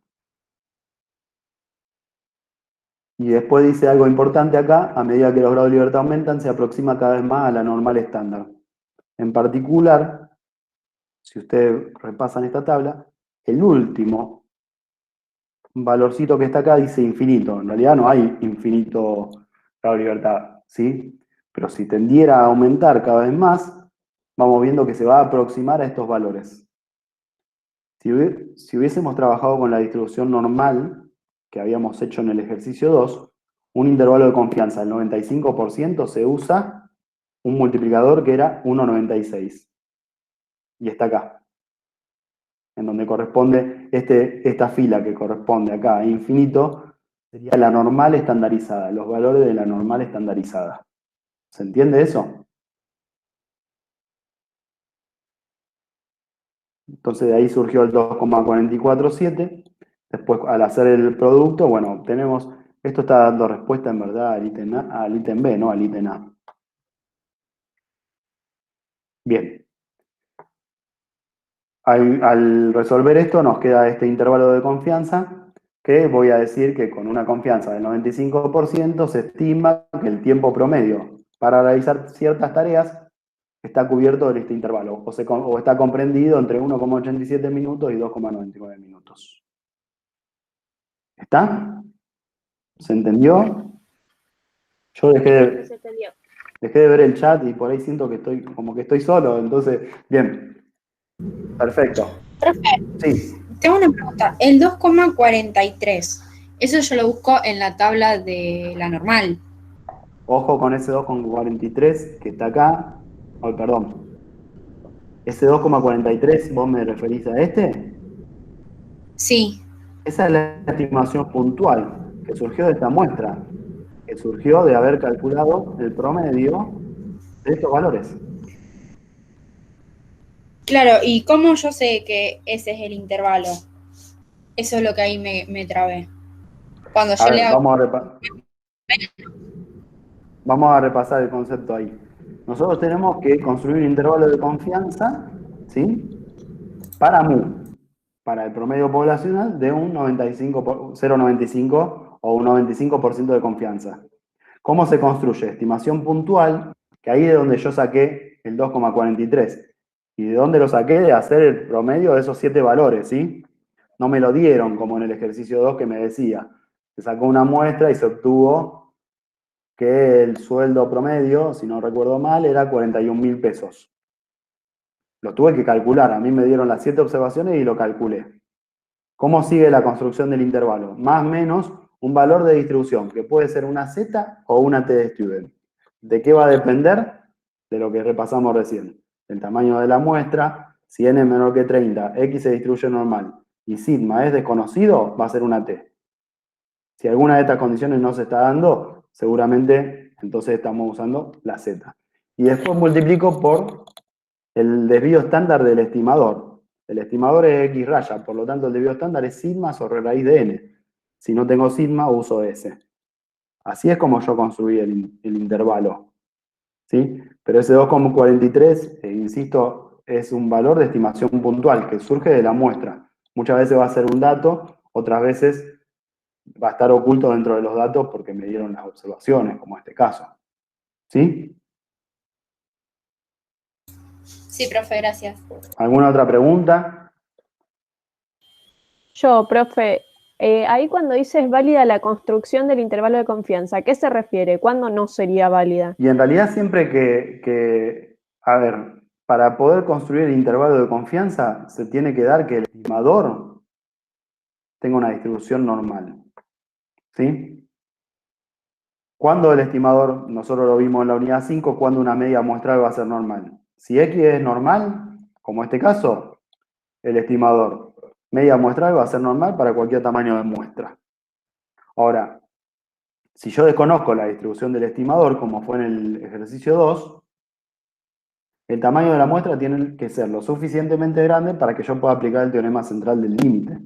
Y después dice algo importante acá, a medida que los grados de libertad aumentan, se aproxima cada vez más a la normal estándar. En particular, si ustedes repasan esta tabla, el último valorcito que está acá dice infinito. En realidad no hay infinito grado de libertad, ¿sí? Pero si tendiera a aumentar cada vez más, vamos viendo que se va a aproximar a estos valores. Si hubiésemos trabajado con la distribución normal que habíamos hecho en el ejercicio 2, un intervalo de confianza del 95% se usa un multiplicador que era 1,96. Y está acá, en donde corresponde esta fila que corresponde acá a infinito, sería la normal estandarizada, los valores de la normal estandarizada. ¿Se entiende eso? Entonces de ahí surgió el 2,447. Después, al hacer el producto, bueno, obtenemos, esto está dando respuesta en verdad al ítem A, al ítem B, no al ítem A. Bien. Al resolver esto nos queda este intervalo de confianza, que voy a decir que con una confianza del 95% se estima que el tiempo promedio para realizar ciertas tareas está cubierto en este intervalo, o está comprendido entre 1,87 minutos y 2,99 minutos. ¿Está? ¿Se entendió? Yo dejé de ver el chat y por ahí siento que estoy solo, entonces, bien. Perfecto. Profe, sí. Tengo una pregunta. El 2,43, eso yo lo busco en la tabla de la normal. Ojo con ese 2,43 que está acá. Oh, perdón. ¿Ese 2,43 vos me referís a este? Sí. Esa es la estimación puntual que surgió de esta muestra, que surgió de haber calculado el promedio de estos valores. Claro, ¿y cómo yo sé que ese es el intervalo? Eso es lo que ahí me trabé. Cuando yo le hago... Vamos a repasar el concepto ahí. Nosotros tenemos que construir un intervalo de confianza, ¿sí? Para mu, para el promedio poblacional de un 0,95 o un 95% de confianza. ¿Cómo se construye? Estimación puntual, que ahí es donde yo saqué el 2,43. ¿Y de dónde lo saqué? De hacer el promedio de esos 7 valores, ¿sí? No me lo dieron como en el ejercicio 2 que me decía. Se sacó una muestra y se obtuvo que el sueldo promedio, si no recuerdo mal, era 41.000 pesos. Lo tuve que calcular, a mí me dieron las 7 observaciones y lo calculé. ¿Cómo sigue la construcción del intervalo? Más o menos un valor de distribución, que puede ser una Z o una T de student. ¿De qué va a depender? De lo que repasamos recién. El tamaño de la muestra, si n es menor que 30, x se distribuye normal y sigma es desconocido, va a ser una T. Si alguna de estas condiciones no se está dando, seguramente entonces estamos usando la Z. Y después multiplico por el desvío estándar del estimador. El estimador es X raya, por lo tanto el desvío estándar es sigma sobre raíz de n. Si no tengo sigma, uso S. Así es como yo construí el intervalo. ¿Sí? Pero ese 2,43, insisto, es un valor de estimación puntual que surge de la muestra. Muchas veces va a ser un dato, otras veces va a estar oculto dentro de los datos porque me dieron las observaciones, como este caso. ¿Sí? Sí, profe, gracias. ¿Alguna otra pregunta? Yo, profe, ahí cuando dices válida la construcción del intervalo de confianza, ¿a qué se refiere? ¿Cuándo no sería válida? Y en realidad siempre a ver, para poder construir el intervalo de confianza se tiene que dar que el estimador tenga una distribución normal. ¿Sí? ¿Cuándo el estimador, nosotros lo vimos en la unidad 5, cuándo una media muestral va a ser normal? Si X es normal, como este caso, el estimador media muestral va a ser normal para cualquier tamaño de muestra. Ahora, si yo desconozco la distribución del estimador, como fue en el ejercicio 2, el tamaño de la muestra tiene que ser lo suficientemente grande para que yo pueda aplicar el teorema central del límite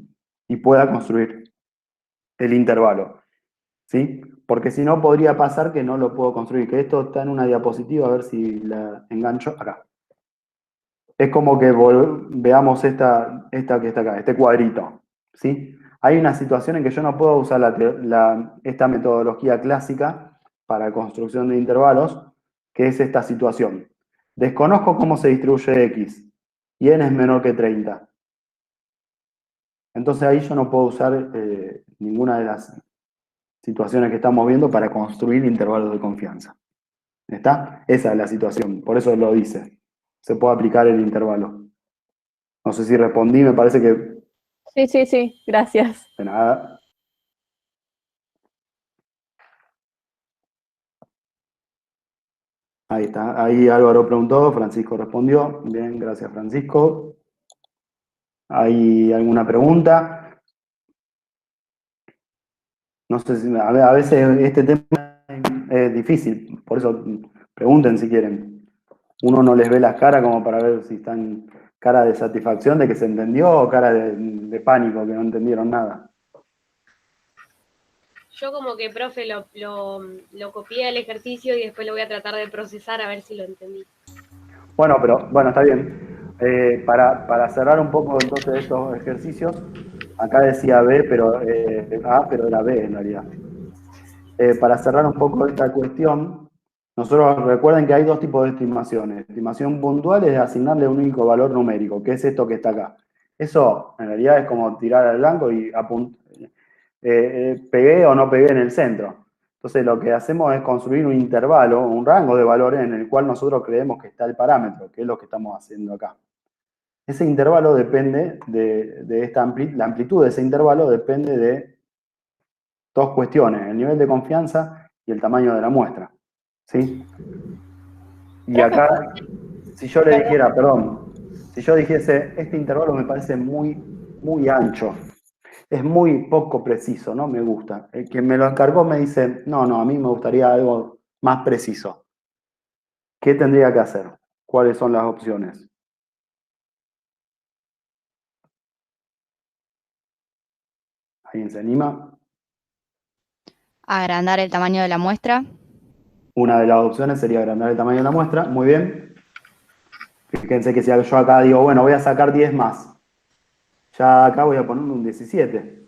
y pueda construir el intervalo. ¿Sí? Porque si no, podría pasar que no lo puedo construir. Que esto está en una diapositiva, a ver si la engancho acá. Es como que veamos esta que está acá, este cuadrito. ¿Sí? Hay una situación en que yo no puedo usar esta metodología clásica para construcción de intervalos, que es esta situación. Desconozco cómo se distribuye X y N es menor que 30. Entonces ahí yo no puedo usar ninguna de las situaciones que estamos viendo para construir intervalos de confianza. ¿Está? Esa es la situación, por eso lo dice. Se puede aplicar el intervalo. No sé si respondí, me parece que... Sí, gracias. De nada. Ahí está, ahí Álvaro preguntó, Francisco respondió. Bien, gracias Francisco. ¿Hay alguna pregunta? No sé si, a veces este tema es difícil, por eso pregunten si quieren. Uno no les ve las caras como para ver si están cara de satisfacción de que se entendió o cara de pánico, que no entendieron nada. Yo como que, profe, lo copié el ejercicio y después lo voy a tratar de procesar a ver si lo entendí. Bueno, está bien. Para cerrar un poco entonces estos ejercicios, acá decía B, pero A, pero era B en realidad. Para cerrar un poco esta cuestión, nosotros recuerden que hay dos tipos de estimaciones. Estimación puntual es asignarle un único valor numérico, que es esto que está acá. Eso en realidad es como tirar al blanco y pegué o no pegué en el centro. Entonces lo que hacemos es construir un intervalo, un rango de valores en el cual nosotros creemos que está el parámetro, que es lo que estamos haciendo acá. Ese intervalo depende de esta la amplitud de ese intervalo depende de dos cuestiones, el nivel de confianza y el tamaño de la muestra. ¿Sí? Y acá, si yo le dijera, si yo dijese, este intervalo me parece muy ancho, es muy poco preciso, no me gusta. El que me lo encargó me dice, no, a mí me gustaría algo más preciso. ¿Qué tendría que hacer? ¿Cuáles son las opciones? ¿Alguien se anima? Agrandar el tamaño de la muestra. Una de las opciones sería agrandar el tamaño de la muestra. Muy bien. Fíjense que si yo acá digo, bueno, voy a sacar 10 más. Ya acá voy a poner un 17.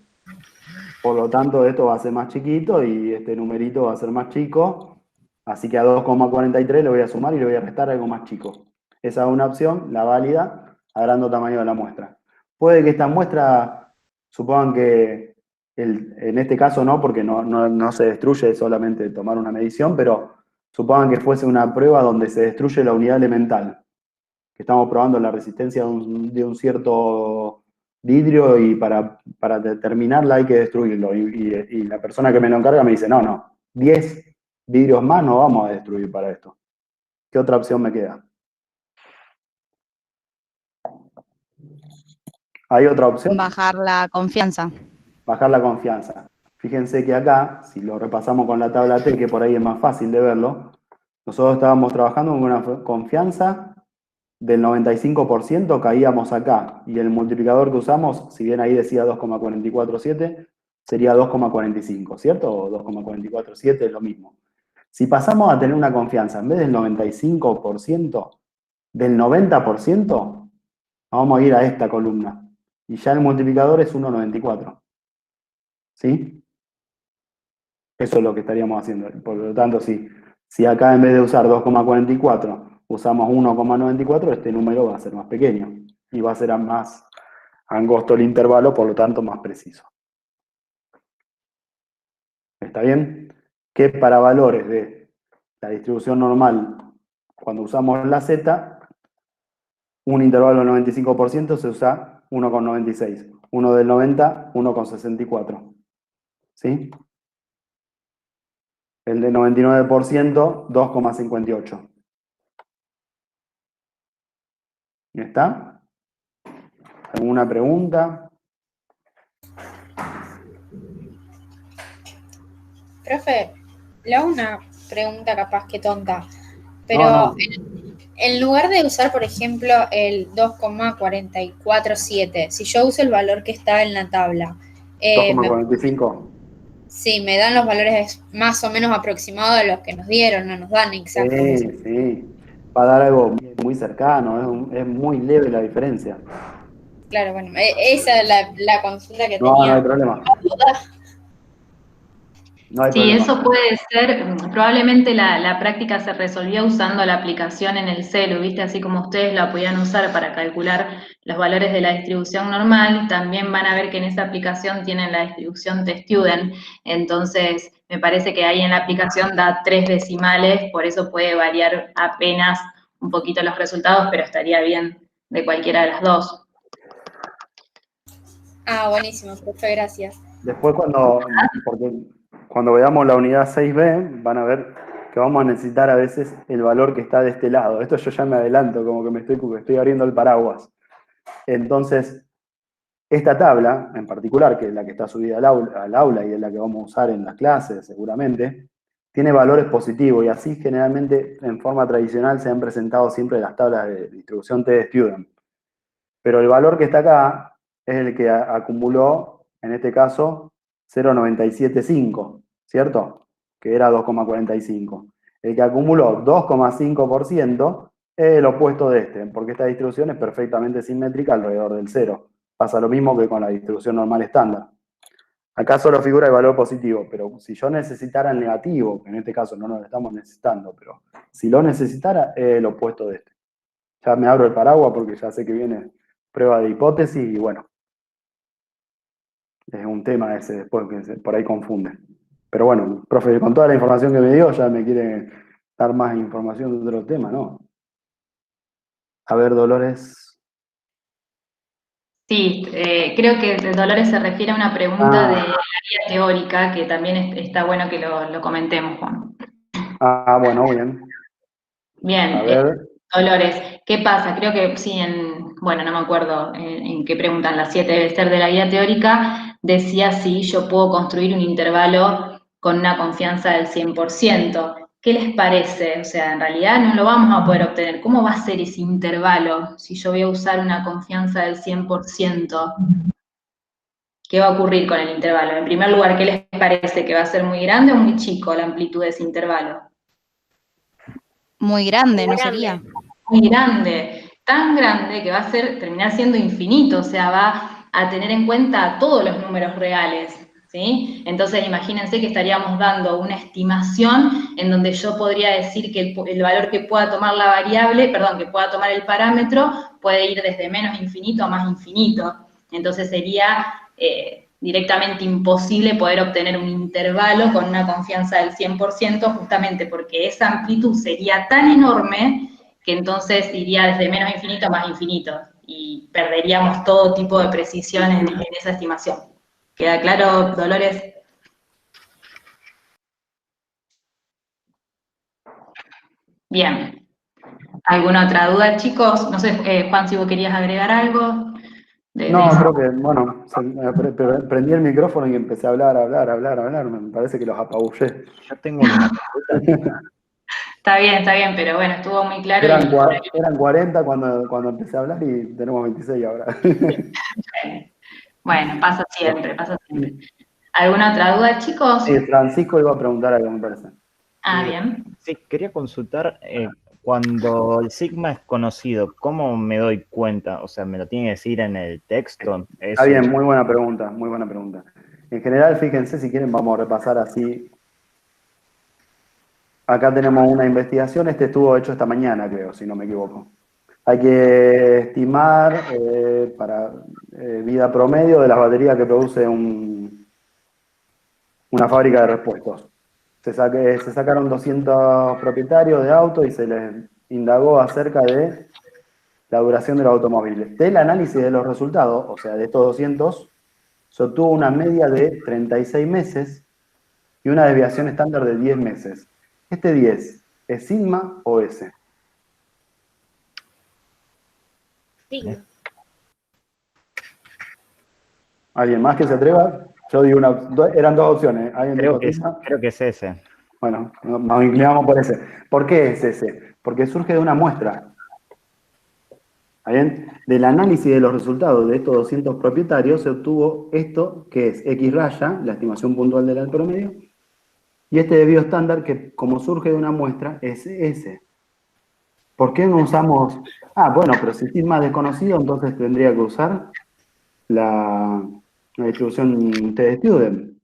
Por lo tanto, esto va a ser más chiquito y este numerito va a ser más chico. Así que a 2,43 le voy a sumar y le voy a restar algo más chico. Esa es una opción, la válida, agrandando tamaño de la muestra. Puede que esta muestra, supongan que en este caso no, porque no se destruye solamente tomar una medición, pero supongan que fuese una prueba donde se destruye la unidad elemental. Que estamos probando la resistencia de un cierto vidrio y para determinarla hay que destruirlo. Y la persona que me lo encarga me dice, no, 10 vidrios más no vamos a destruir para esto. ¿Qué otra opción me queda? ¿Hay otra opción? Bajar la confianza. Bajar la confianza. Fíjense que acá, si lo repasamos con la tabla T, que por ahí es más fácil de verlo, nosotros estábamos trabajando con una confianza del 95%, caíamos acá, y el multiplicador que usamos, si bien ahí decía 2,447, sería 2,45, ¿cierto? O 2,447 es lo mismo. Si pasamos a tener una confianza, en vez del 95%, del 90%, vamos a ir a esta columna. Y ya el multiplicador es 1,94. ¿Sí? Eso es lo que estaríamos haciendo. Por lo tanto, si acá en vez de usar 2,44 usamos 1,94, este número va a ser más pequeño. Y va a ser más angosto el intervalo, por lo tanto más preciso. ¿Está bien? Que para valores de la distribución normal, cuando usamos la Z, un intervalo del 95% se usa 1,96. Uno del 90, 1,64. ¿Sí? El de 99%, 2,58. ¿Está? ¿Alguna pregunta? Profe, le hago una pregunta capaz que tonta, pero No. en lugar de usar, por ejemplo, el 2,447, si yo uso el valor que está en la tabla, 2,45. Sí, me dan los valores más o menos aproximados a los que nos dieron, no nos dan exactos. Sí. Va a dar algo muy cercano, es muy leve la diferencia. Claro, bueno, esa es la consulta que No, tenía. no hay problema. No hay Sí, problema. eso puede ser, probablemente la práctica se resolvió usando la aplicación en el celu, ¿viste? Así como ustedes la podían usar para calcular los valores de la distribución normal, también van a ver que en esa aplicación tienen la distribución test-student, entonces me parece que ahí en la aplicación da 3 decimales, por eso puede variar apenas un poquito los resultados, pero estaría bien de cualquiera de las dos. Ah, buenísimo, profe, gracias. Después cuando veamos la unidad 6B, van a ver que vamos a necesitar a veces el valor que está de este lado. Esto yo ya me adelanto, como que estoy abriendo el paraguas. Entonces, esta tabla, en particular, que es la que está subida al aula y es la que vamos a usar en las clases seguramente, tiene valores positivos y así generalmente en forma tradicional se han presentado siempre las tablas de distribución T-Student. Pero el valor que está acá es el que acumuló, en este caso, 0,975, ¿cierto? Que era 2,45. El que acumuló 2,5% es el opuesto de este, porque esta distribución es perfectamente simétrica alrededor del 0. Pasa lo mismo que con la distribución normal estándar. Acá solo figura el valor positivo, pero si yo necesitara el negativo, que en este caso no lo estamos necesitando, pero si lo necesitara, es el opuesto de este. Ya me abro el paraguas porque ya sé que viene prueba de hipótesis y bueno, es un tema ese después que por ahí confunde. Pero bueno, profe, con toda la información que me dio ya me quiere dar más información de otro tema, ¿no? A ver, Dolores. Sí, creo que Dolores se refiere a una pregunta de la guía teórica, que también está bueno que lo comentemos, Juan. Bueno, bien. Bien, A ver. Dolores, ¿qué pasa? Creo que sí, bueno, no me acuerdo en qué preguntan, las 7 debe ser de la guía teórica, decía si yo puedo construir un intervalo con una confianza del 100%. ¿Qué les parece? O sea, en realidad no lo vamos a poder obtener. ¿Cómo va a ser ese intervalo si yo voy a usar una confianza del 100%? ¿Qué va a ocurrir con el intervalo? En primer lugar, ¿qué les parece? ¿Que va a ser muy grande o muy chico la amplitud de ese intervalo? Muy grande, ¿no Muy grande. sería? Muy grande, tan grande que va a terminar siendo infinito, o sea, va a tener en cuenta todos los números reales, ¿sí? Entonces imagínense que estaríamos dando una estimación en donde yo podría decir que el valor que pueda tomar la variable, perdón, que pueda tomar el parámetro, puede ir desde menos infinito a más infinito. Entonces sería directamente imposible poder obtener un intervalo con una confianza del 100%, justamente porque esa amplitud sería tan enorme que entonces iría desde menos infinito a más infinito y perderíamos todo tipo de precisión en esa estimación. ¿Queda claro, Dolores? Bien. ¿Alguna otra duda, chicos? No sé, Juan, si vos querías agregar algo. No, creo que, bueno, prendí el micrófono y empecé a hablar. Me parece que los apabullé. Yo tengo una pregunta. Está bien, pero bueno, estuvo muy claro. Eran 40 cuando empecé a hablar y tenemos 26 ahora. Bueno, pasa siempre, pasa siempre. ¿Alguna otra duda, chicos? Sí, Francisco iba a preguntar algo, me parece. Bien. Sí, quería consultar, cuando el sigma es conocido, ¿cómo me doy cuenta? O sea, ¿me lo tiene que decir en el texto? Está bien, muy buena pregunta, muy buena pregunta. En general, fíjense, si quieren, vamos a repasar así. Acá tenemos una investigación, este estuvo hecho esta mañana, creo, si no me equivoco. Hay que estimar para vida promedio de las baterías que produce una fábrica de repuestos. Se sacaron 200 propietarios de autos y se les indagó acerca de la duración de los automóviles. Del análisis de los resultados, o sea, de estos 200, se obtuvo una media de 36 meses y una desviación estándar de 10 meses. ¿Este 10 es sigma o S? Sigma. ¿Alguien más que se atreva? Yo digo eran dos opciones. ¿Alguien creo dijo que sigma? creo que es ese. Bueno, nos inclinamos por ese. ¿Por qué es ese? Porque surge de una muestra. ¿Está bien? Del análisis de los resultados de estos 200 propietarios se obtuvo esto, que es X raya, la estimación puntual del promedio, y este desvío estándar, que como surge de una muestra, es S. ¿Por qué no usamos? Bueno, pero si sigma desconocido, entonces tendría que usar la distribución T-Student.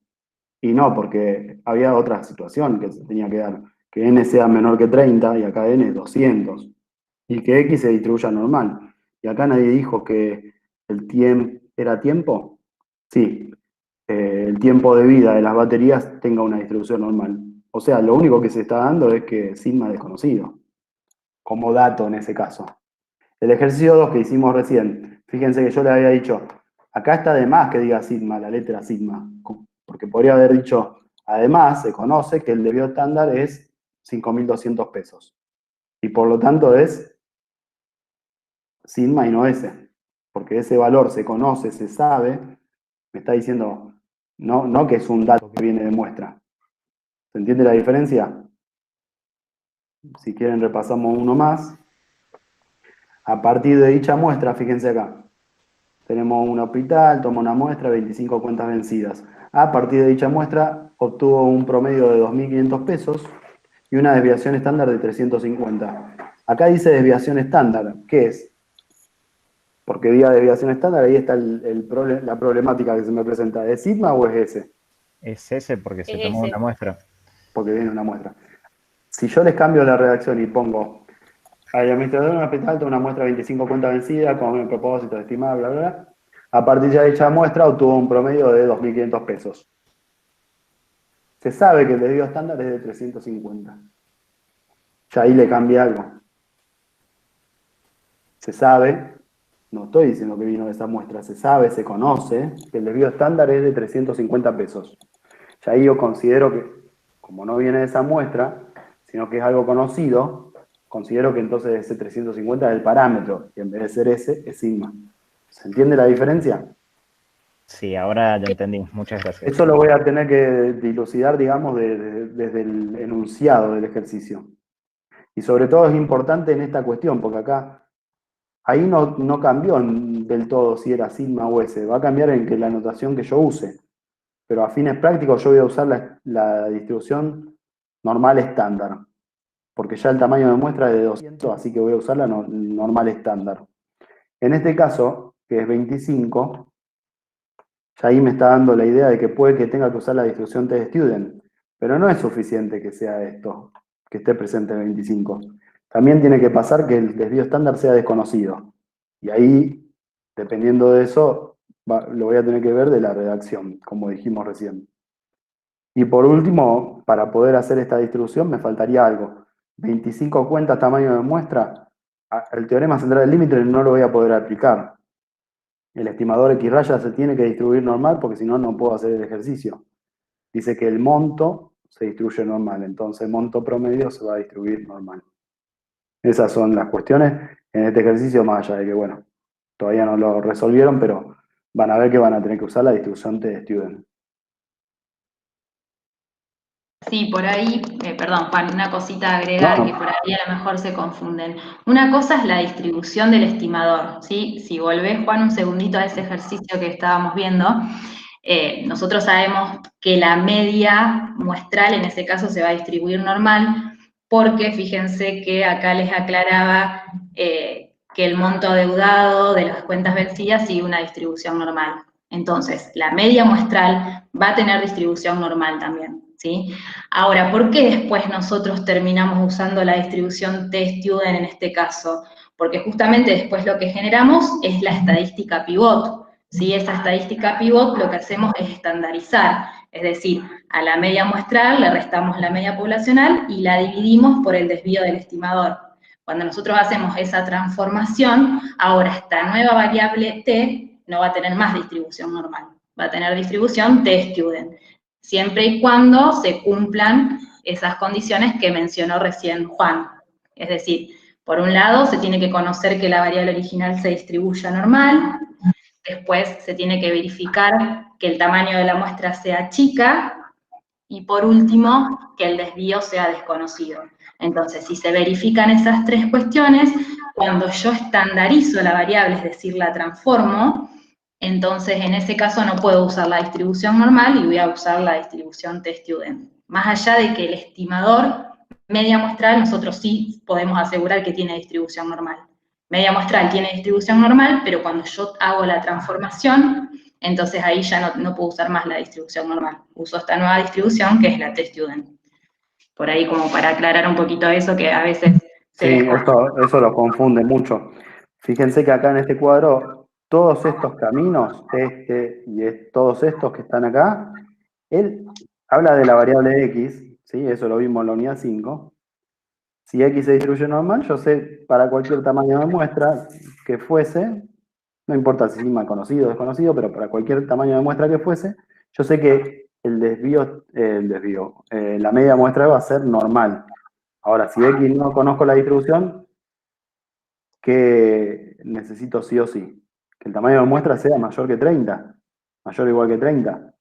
Y no, porque había otra situación que se tenía que dar, que n sea menor que 30 y acá n es 200, y que x se distribuya normal. Y acá nadie dijo que el tiempo era tiempo. Sí, el tiempo de vida de las baterías tenga una distribución normal. O sea, lo único que se está dando es que sigma es desconocido, como dato en ese caso. El ejercicio 2 que hicimos recién, fíjense que yo le había dicho, acá está de más que diga sigma, la letra sigma, porque podría haber dicho, además se conoce que el desvío estándar es 5.200 pesos, y por lo tanto es sigma y no S, porque ese valor se conoce, se sabe, me está diciendo, no que es un dato que viene de muestra. ¿Se entiende la diferencia? Si quieren repasamos uno más. A partir de dicha muestra, fíjense acá, tenemos un hospital, toma una muestra, 25 cuentas vencidas. A partir de dicha muestra, obtuvo un promedio de 2.500 pesos y una desviación estándar de 350. Acá dice desviación estándar. ¿Qué es? Porque diga desviación estándar, ahí está la problemática que se me presenta. ¿Es sigma o es S? Es ese porque se Es tomó ese. una muestra. Porque viene una muestra. Si yo les cambio la redacción y pongo al administrador de un hospital toma una muestra de 25 cuentas vencidas con el propósito de estimar, bla, bla, bla. A partir de dicha muestra obtuvo un promedio de 2.500 pesos. Se sabe que el desvío estándar es de 350. Ya ahí le cambia algo. Se sabe, no estoy diciendo que vino de esa muestra, se sabe, se conoce que el desvío estándar es de 350 pesos. Ya ahí yo considero que, como no viene de esa muestra, sino que es algo conocido, considero que entonces ese 350 es el parámetro, y en vez de ser ese, es sigma. ¿Se entiende la diferencia? Sí, ahora ya entendí. Muchas gracias. Eso lo voy a tener que dilucidar, digamos, desde el enunciado del ejercicio. Y sobre todo es importante en esta cuestión, porque acá, ahí no cambió del todo si era sigma o S, va a cambiar en que la notación que yo use. Pero a fines prácticos yo voy a usar la distribución normal estándar, porque ya el tamaño de muestra es de 200, así que voy a usar la normal estándar. En este caso, que es 25, ya ahí me está dando la idea de que puede que tenga que usar la distribución test-student, pero no es suficiente que sea esto, que esté presente el 25. También tiene que pasar que el desvío estándar sea desconocido. Y ahí, dependiendo de eso, lo voy a tener que ver de la redacción, como dijimos recién. Y por último, para poder hacer esta distribución me faltaría algo. 25 cuentas tamaño de muestra, el teorema central del límite no lo voy a poder aplicar. El estimador X raya se tiene que distribuir normal porque si no, no puedo hacer el ejercicio. Dice que el monto se distribuye normal, entonces el monto promedio se va a distribuir normal. Esas son las cuestiones en este ejercicio, más allá de que, bueno, todavía no lo resolvieron, pero van a ver que van a tener que usar la distribución test-student. Sí, por ahí, perdón, Juan, una cosita a agregar que por ahí a lo mejor se confunden. Una cosa es la distribución del estimador, ¿sí? Si volvés, Juan, un segundito a ese ejercicio que estábamos viendo, nosotros sabemos que la media muestral en ese caso se va a distribuir normal, porque fíjense que acá les aclaraba que el monto adeudado de las cuentas vencidas sigue una distribución normal. Entonces, la media muestral va a tener distribución normal también, ¿sí? Ahora, ¿por qué después nosotros terminamos usando la distribución test-student en este caso? Porque justamente después lo que generamos es la estadística pivot, ¿sí? Esa estadística pivot lo que hacemos es estandarizar, es decir, a la media muestral le restamos la media poblacional y la dividimos por el desvío del estimador. Cuando nosotros hacemos esa transformación, ahora esta nueva variable t no va a tener más distribución normal, va a tener distribución t-student, siempre y cuando se cumplan esas condiciones que mencionó recién Juan. Es decir, por un lado se tiene que conocer que la variable original se distribuya normal, después se tiene que verificar que el tamaño de la muestra sea chica, y por último, que el desvío sea desconocido. Entonces, si se verifican esas tres cuestiones, cuando yo estandarizo la variable, es decir, la transformo, entonces en ese caso no puedo usar la distribución normal y voy a usar la distribución test-student. Más allá de que el estimador media muestral, nosotros sí podemos asegurar que tiene distribución normal. Media muestral tiene distribución normal, pero cuando yo hago la transformación, entonces ahí ya no puedo usar más la distribución normal. Uso esta nueva distribución que es la t-student. Por ahí como para aclarar un poquito eso que a veces se Sí, les... eso lo confunde mucho. Fíjense que acá en este cuadro, todos estos caminos, todos estos que están acá, él habla de la variable x, ¿sí? Eso lo vimos en la unidad 5. Si x se distribuye normal, yo sé para cualquier tamaño de muestra que fuese, no importa si sigma conocido o desconocido, pero para cualquier tamaño de muestra que fuese, yo sé que la media muestra va a ser normal. Ahora, si x no conozco la distribución, ¿qué necesito sí o sí? Que el tamaño de muestra sea mayor que 30, mayor o igual que 30.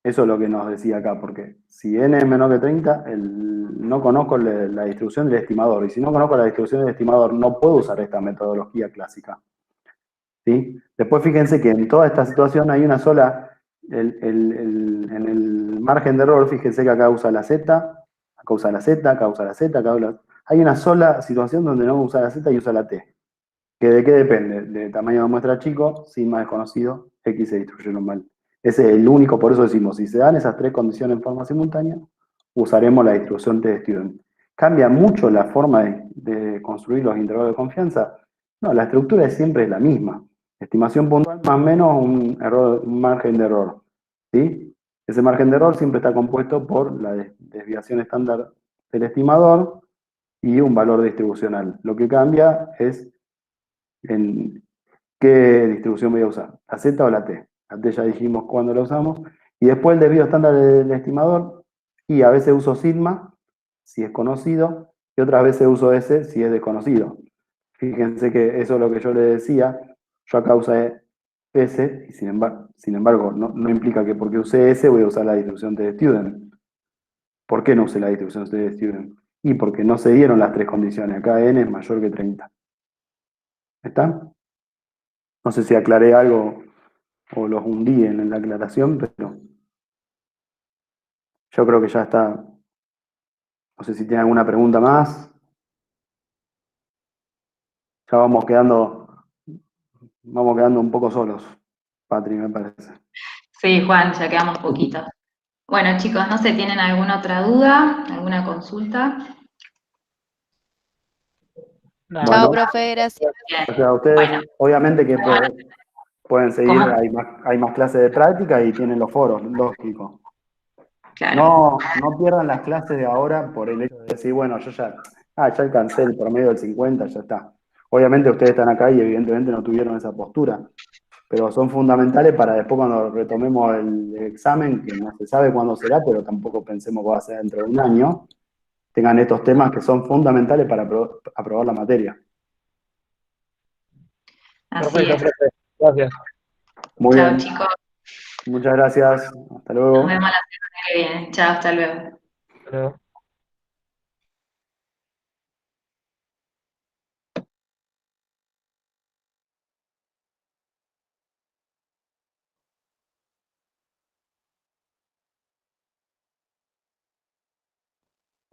Eso es lo que nos decía acá, porque si n es menor que 30, no conozco la distribución del estimador, y si no conozco la distribución del estimador, no puedo usar esta metodología clásica. ¿Sí? Después fíjense que en toda esta situación hay una sola, en el margen de error, fíjense que acá usa la z, acá usa la z, acá usa la z, hay una sola situación donde no usa la z y usa la t. ¿Que de qué depende? De tamaño de muestra chico, sigma desconocido, x se distribuye normal. Ese es el único, por eso decimos, si se dan esas tres condiciones en forma simultánea, usaremos la distribución t-student. ¿Cambia mucho la forma de construir los intervalos de confianza? No, la estructura siempre es la misma. Estimación puntual más o menos un margen de error. ¿Sí? Ese margen de error siempre está compuesto por la desviación estándar del estimador y un valor distribucional. Lo que cambia es en qué distribución voy a usar, la Z o la T. La T ya dijimos cuándo la usamos. Y después el desvío estándar del estimador, y a veces uso sigma, si es conocido, y otras veces uso S, si es desconocido. Fíjense que eso es lo que yo les decía, yo acá usé S, y sin embargo no implica que porque usé S voy a usar la distribución t-student. ¿Por qué no usé la distribución t-student? Y porque no se dieron las tres condiciones, acá n es mayor que 30. ¿Está? No sé si aclaré algo o los hundí en la aclaración, pero yo creo que ya está. No sé si tiene alguna pregunta más. Ya vamos quedando un poco solos, Patri, me parece. Sí, Juan, ya quedamos poquitos. Bueno, chicos, no sé, ¿tienen alguna otra duda? ¿Alguna consulta? Chao, Bueno, profe, gracias. Bien. o sea, ustedes Bueno, obviamente que pueden seguir, ¿cómo? hay más clases de práctica y tienen los foros, lógico. Claro. No pierdan las clases de ahora por el hecho de decir, bueno, yo ya alcancé el promedio del 50, ya está. Obviamente ustedes están acá y evidentemente no tuvieron esa postura, pero son fundamentales para después cuando retomemos el examen, que no se sabe cuándo será, pero tampoco pensemos que va a ser dentro de un año, tengan estos temas que son fundamentales para aprobar la materia. Así es. Perfecto, profe. Gracias. Muy Chao, bien, chicos. muchas gracias, hasta luego. Nos vemos la semana que viene. Chao, hasta luego. Hasta luego.